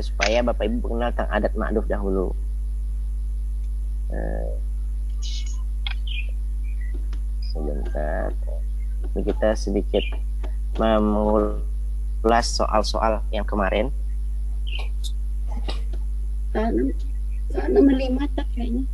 supaya Bapak Ibu mengenal tentang adat ma'duf dahulu. Sebentar. Kita sedikit mengulas soal-soal yang kemarin. Soal nomor 5 tak kayaknya.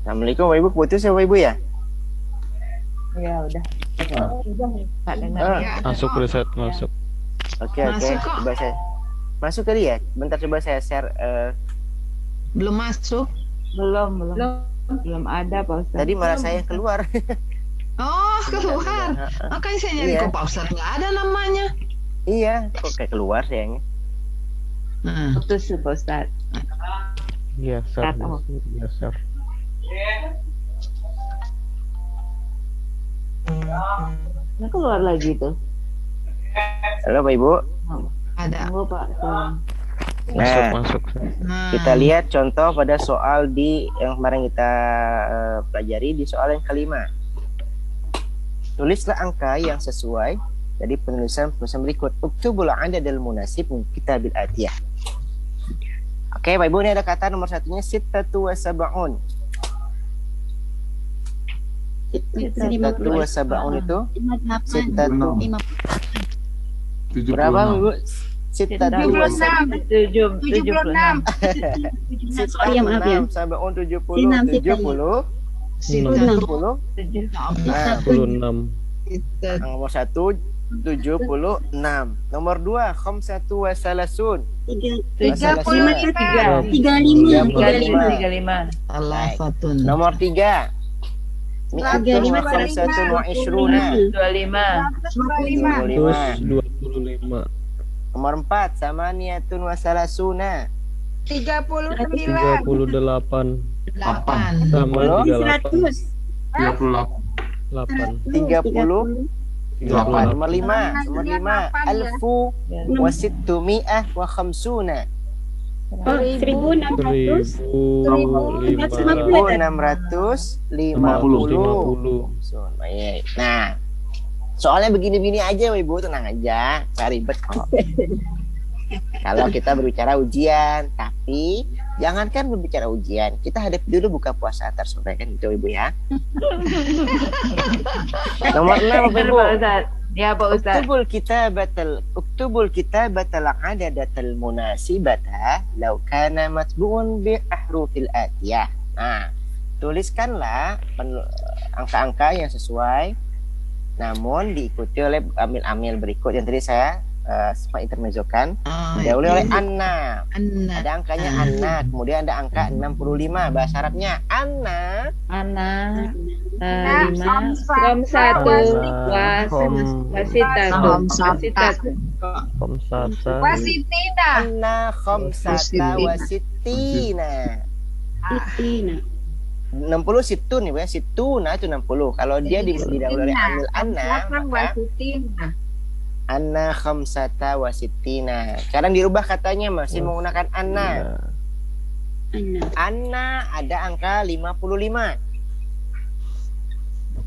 Assalamualaikum Bapak Ibu, putus ya Bapak Ibu ya? Ya udah. Pak dengar Ah. ya. Masuk riset masuk. Oke, Masuk kok. coba saya masuk tadi ya. Bentar coba saya share. Belum masuk. Belum ada Pak Ustaz. Tadi malah saya yang keluar. Oh, keluar. Makanya saya nyari Iya. kok Pak Ustadz nggak ada namanya. Iya, kok kayak keluar sayangnya. Nah, Putus Pak Ustaz. Geser, Cut off. geser. Nah, keluar lagi tuh. Halo Bapak Ibu. ada. Tunggu Pak. Masuk. Nah, Kita lihat contoh pada soal di yang kemarin kita pelajari di soal yang kelima. Tulislah angka yang sesuai dari penulisan berikut. Uktubul adadal munasib min kitabil atiyah. Oke, Bapak Ibu, ini ada kata nomor satunya sittatu wa sab'un. Sittatu wa sab'un itu sittatu. Berapa Ibu? Sittatu wa sab'un. 76. Sorry ya, maaf ya. Sab'un 70. 76. 70. 7. Nah, 46. nomor 1 76. Nomor 2 khamsatu wa salasun. 35. 35. salah satu. Nomor 3 mi'atun wa khamsatun wa ishruna. 25. 25. Nomor 4 samaniyatun wa salasuna. 39. 38. 8. Sama 38. 38. 30. 38. Nomor 5 alfu wa sittumi'ah wa khamsuna. 1.600. 1650. Nah, soalnya begini-begini aja Ibu, tenang aja, nggak ribet kok. Kalau kita berbicara ujian, tapi jangankan berbicara ujian, kita hadapi dulu buka puasa antar sore kan gitu Ibu ya. Nomor 6 Benar, Ibu. Pak Ustaz. Ya Pak Ustaz. Uktubul kitabatal adadatal munasibata law kana matbu'un bi ahrufil atiyah. Nah, tuliskanlah angka-angka yang sesuai namun diikuti oleh amil-amil berikut yang tadi saya sempat intermezzokan. Didahului oleh anna. Ada angkanya anna, kemudian ada angka 65. Bahasa Arabnya anna. 5 khamsatu Wasitina. Anna khamsata wa sittina. 60 situn ya, situna itu 60. Kalau dia didahului oleh amil anna, maka anna khamsata wa sittina. Sekarang dirubah katanya masih menggunakan anna. Anna ada angka 55.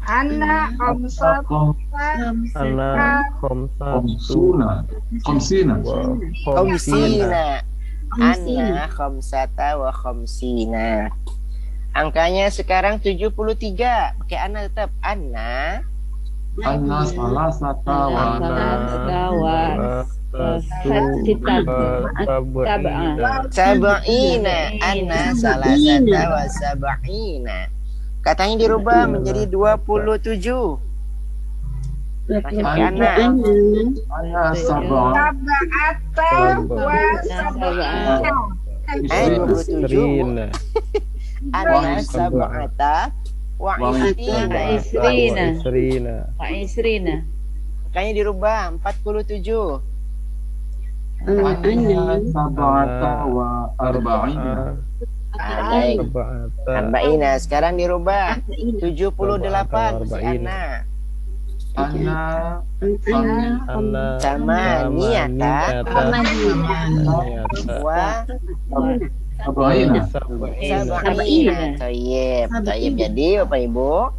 Anna khamsatu Ana Khamsuna. Khamsina. khamsina. Anna khamsata wa khamsina. Angkanya sekarang 73. Pakai anna tetap. Anna salasata wa sab'ina. Anna salasata wa sab'ina. Katanya dirubah menjadi 27. Masih pakai anna. Anna sab'ata wa sab'ina. 27. Rina. Anna sab'ata wa isrina. Isrina. Makanya dirubah 47. Anna sab'ata wa arba'ina. Baik. Arba'ina. Sekarang dirubah 78. Si Anna. Anna Sama niyata wa Sab'ina. Sab'ina. Tayyib. Jadi Bapak Ibu,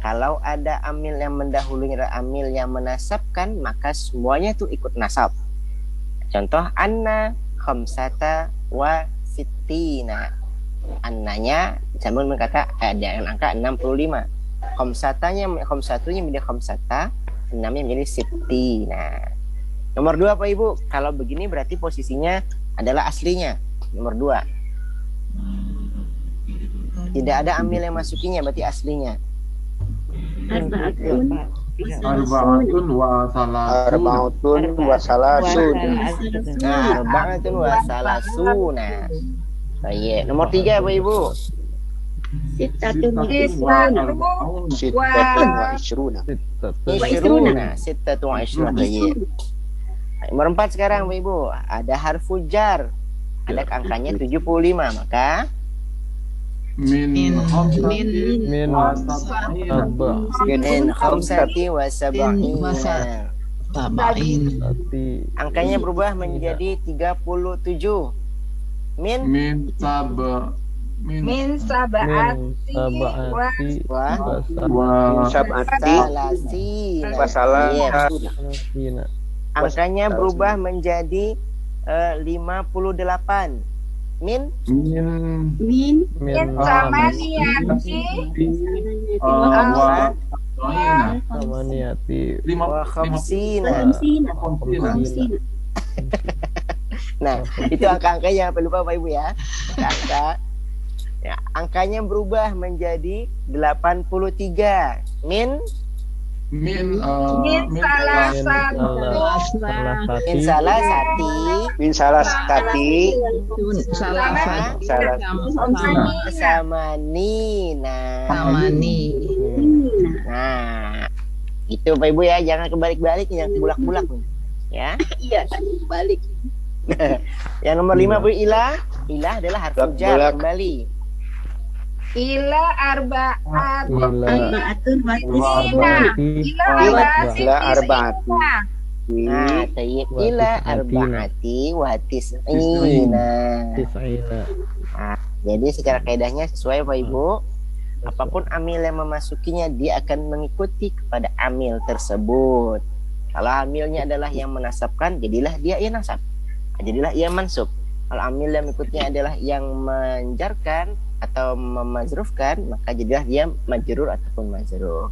kalau ada amil yang mendahului amil yang menasabkan, maka semuanya itu ikut nasab. Contoh anna khamsata wa sittina. Annanya sambil berkata ada angka 65. Khamsatunya menjadi khamsata, 6-nya menjadi sittina. Nomor 2 Pak Ibu, kalau begini berarti posisinya adalah aslinya. Nomor 2. Tidak ada amil yang masukinya, berarti aslinya. Arba'atun wa salasuna. Nah, arba'atun wa salasuna. Baik, nomor 3 Pak Ibu. Sitatun wa Ishruna. Sittatu wa ishruna. Baik. Nomor 4 sekarang Pak Ibu, ada harfu jar. Ada angkanya 75, maka Min khamsati wa sab'ina. Angkanya berubah menjadi 37. Min sab'ati wa salasina. Angkanya berubah menjadi 58. Min samaniyati wa khamsina. Nah, itu angka-angka yang perlu lupa Pak Ibu ya. Angka ya, angkanya berubah menjadi 83. Min samanina. Nah, itu Pak Ibu ya, jangan kebalik-balik, yang bulak-bulak ya. Iya, balik. Yang nomor 5 Bu, ilah adalah harfu jar kembali. Ila arba'ati. Nah, tayyib ila arba'ati wa tis'ina. Nah, jadi secara kaidahnya sesuai Pak Ibu, apapun amil yang memasukinya dia akan mengikuti kepada amil tersebut. Kalau amilnya adalah yang menasabkan, jadilah dia ia nasab. Jadilah ia mansub. Kalau amil yang mengikutnya adalah yang menjarkan atau memazrufkan, maka jadilah dia majrur ataupun mazruf.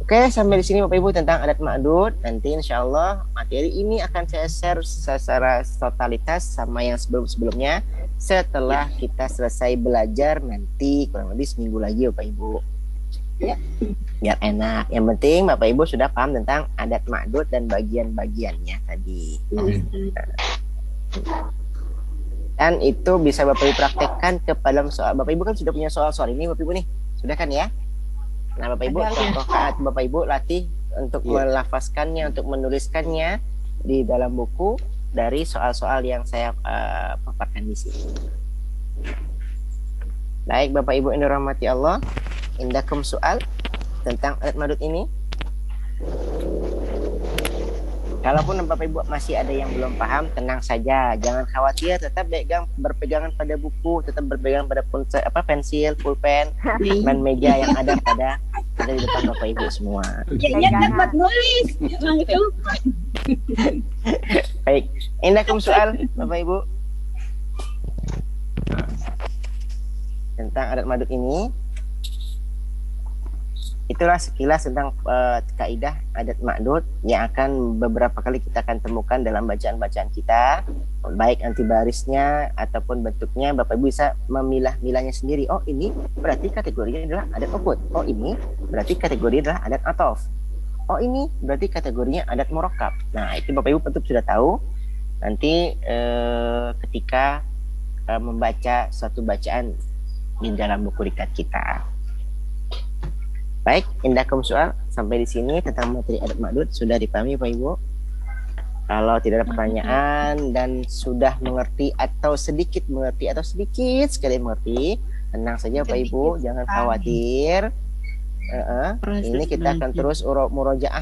Oke, sampai di sini Bapak Ibu tentang adat ma'dud. Nanti insyaallah materi ini akan saya share secara totalitas sama yang sebelum-sebelumnya setelah kita selesai belajar nanti kurang lebih seminggu lagi Bapak Ibu. Ya. Biar enak. Yang penting Bapak Ibu sudah paham tentang adat ma'dud dan bagian-bagiannya tadi. Dan itu bisa Bapak Ibu praktekkan kepada soal. Bapak Ibu kan sudah punya soal-soal ini Bapak Ibu nih. Sudah kan ya? Nah Bapak Ibu Bapak Ibu latih untuk melafazkannya, untuk menuliskannya di dalam buku dari soal-soal yang saya paparkan di sini. Baik Bapak Ibu yang dirahmati Allah, indakum soal tentang adat ma'dud ini. Kalaupun Bapak Ibu masih ada yang belum paham, tenang saja, jangan khawatir, tetap berpegangan pada buku, tetap berpegangan pada pensil, pulpen, dan meja yang ada di depan Bapak Ibu semua. Ya dapat nulis. Baik, indakum soal Bapak Ibu tentang adat ma'dud ini. Itulah sekilas tentang kaidah adat ma'dud yang akan beberapa kali kita akan temukan dalam bacaan-bacaan kita, baik anti barisnya ataupun bentuknya. Bapak Ibu bisa memilah-milahnya sendiri. Oh, ini berarti kategorinya adalah adat ukut. Oh, ini berarti kategorinya adalah adat atof. Oh, ini berarti kategorinya adat murakkab. Nah, itu Bapak Ibu tentu sudah tahu. Nanti ketika membaca suatu bacaan di dalam buku rikat kita. Baik, indakum soal sampai di sini tentang materi adat ma'dud sudah dipahami Pak Ibu. Kalau tidak ada pertanyaan dan sudah mengerti atau sedikit sekali mengerti, tenang saja Pak Ibu, jangan khawatir. Ini kita akan terus murojaah.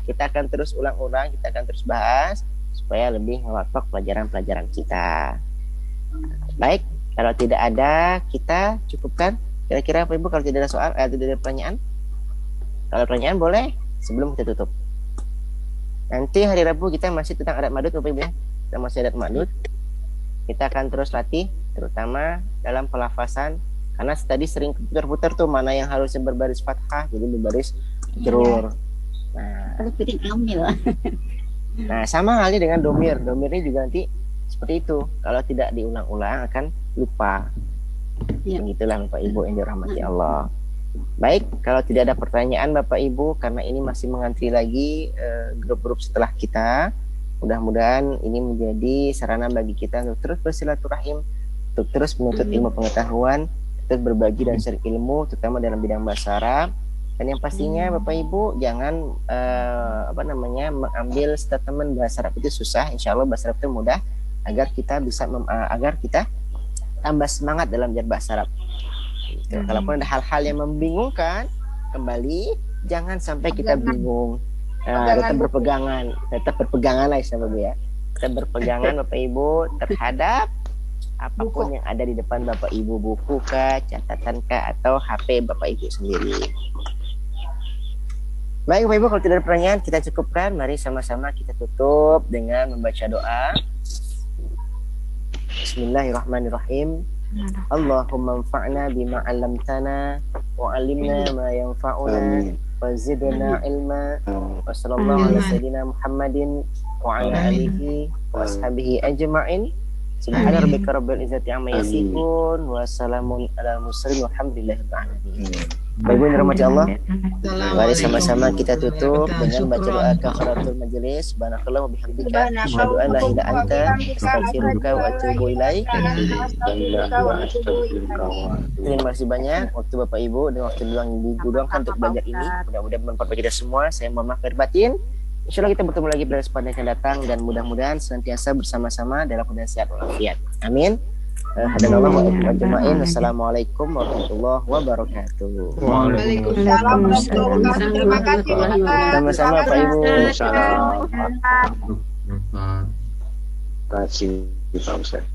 Kita akan terus ulang-ulang, kita akan terus bahas supaya lebih ngelotok pelajaran-pelajaran kita. Baik, Kalau tidak ada, kita cukupkan. Kira-kira Bapak Ibu kalau tidak ada soal, tidak ada pertanyaan? Kalau pertanyaan boleh sebelum kita tutup. Nanti hari Rabu kita masih tentang adat madud Bapak Ibu ya. Kita masih adat madud. Kita akan terus latih, terutama dalam pelafasan. Karena tadi sering putar-putar tuh mana yang harusnya berbaris fathah, jadi berbaris jerur. Nah, Kalau piring ambil. nah sama halnya dengan domir. Domirnya juga nanti seperti itu. Kalau tidak diulang-ulang akan lupa. Ya. Begitulah Bapak Ibu yang dirahmati Allah. Baik, kalau tidak ada pertanyaan Bapak Ibu, karena ini masih mengantri lagi grup-grup setelah kita. Mudah-mudahan ini menjadi sarana bagi kita untuk terus bersilaturahim, untuk terus menuntut ilmu pengetahuan, terus berbagi dan share ilmu, terutama dalam bidang bahasa Arab. Dan yang pastinya Bapak Ibu jangan mengambil statement bahasa Arab itu susah. Insya Allah bahasa Arab itu mudah, agar kita bisa agar kita tambah semangat dalam belajar bahasa Arab. Gitu. Kalaupun ada hal-hal yang membingungkan, kembali jangan sampai kita bingung. Tetap berpegangan lah Bapak Ibu ya. Tetap berpegangan Bapak Ibu terhadap apapun yang ada di depan Bapak Ibu, buku kah, catatan kah, atau HP Bapak Ibu sendiri. Baik Bapak Ibu, kalau tidak ada pertanyaan kita cukupkan. Mari sama-sama kita tutup dengan membaca doa. Bismillahirrahmanirrahim. Allahumma anfa'na bima 'allamtana wa 'allimna ma yanfa'una wa zidna ilma wa sallallahu ala sayyidina Muhammadin wa ala alihi wa ashabihi ajma'in. Subhana rabbika rabbil izzati amma yasifun wa salamun alal mursalin walhamdulillahirabbil alamin. Bapak Ibu yang dirahmati Allah, mari sama-sama kita tutup dengan baca doa kafaratul majelis. Subhanakallah wa bihamdika asyhadu an la ilaha illa anta astaghfiruka wa atubu ilaik. Terima kasih banyak waktu Bapak Ibu dan waktu luang yang digunakan untuk belajar ini. Mudah-mudahan bermanfaat bagi kita semua. Saya mohon maaf lahir batin. Insyaallah kita bertemu lagi pada kesempatan yang akan datang, dan mudah-mudahan senantiasa bersama-sama dalam keadaan sehat walafiat. Amin. Hadanallahu wa iyyakum ajma'in. Wassalamualaikum warahmatullahi wabarakatuh. Waalaikumsalam warahmatullahi wabarakatuh. Terima kasih Ustaz. Sama-sama Pak Ibu. Terima kasih Pak Ustaz.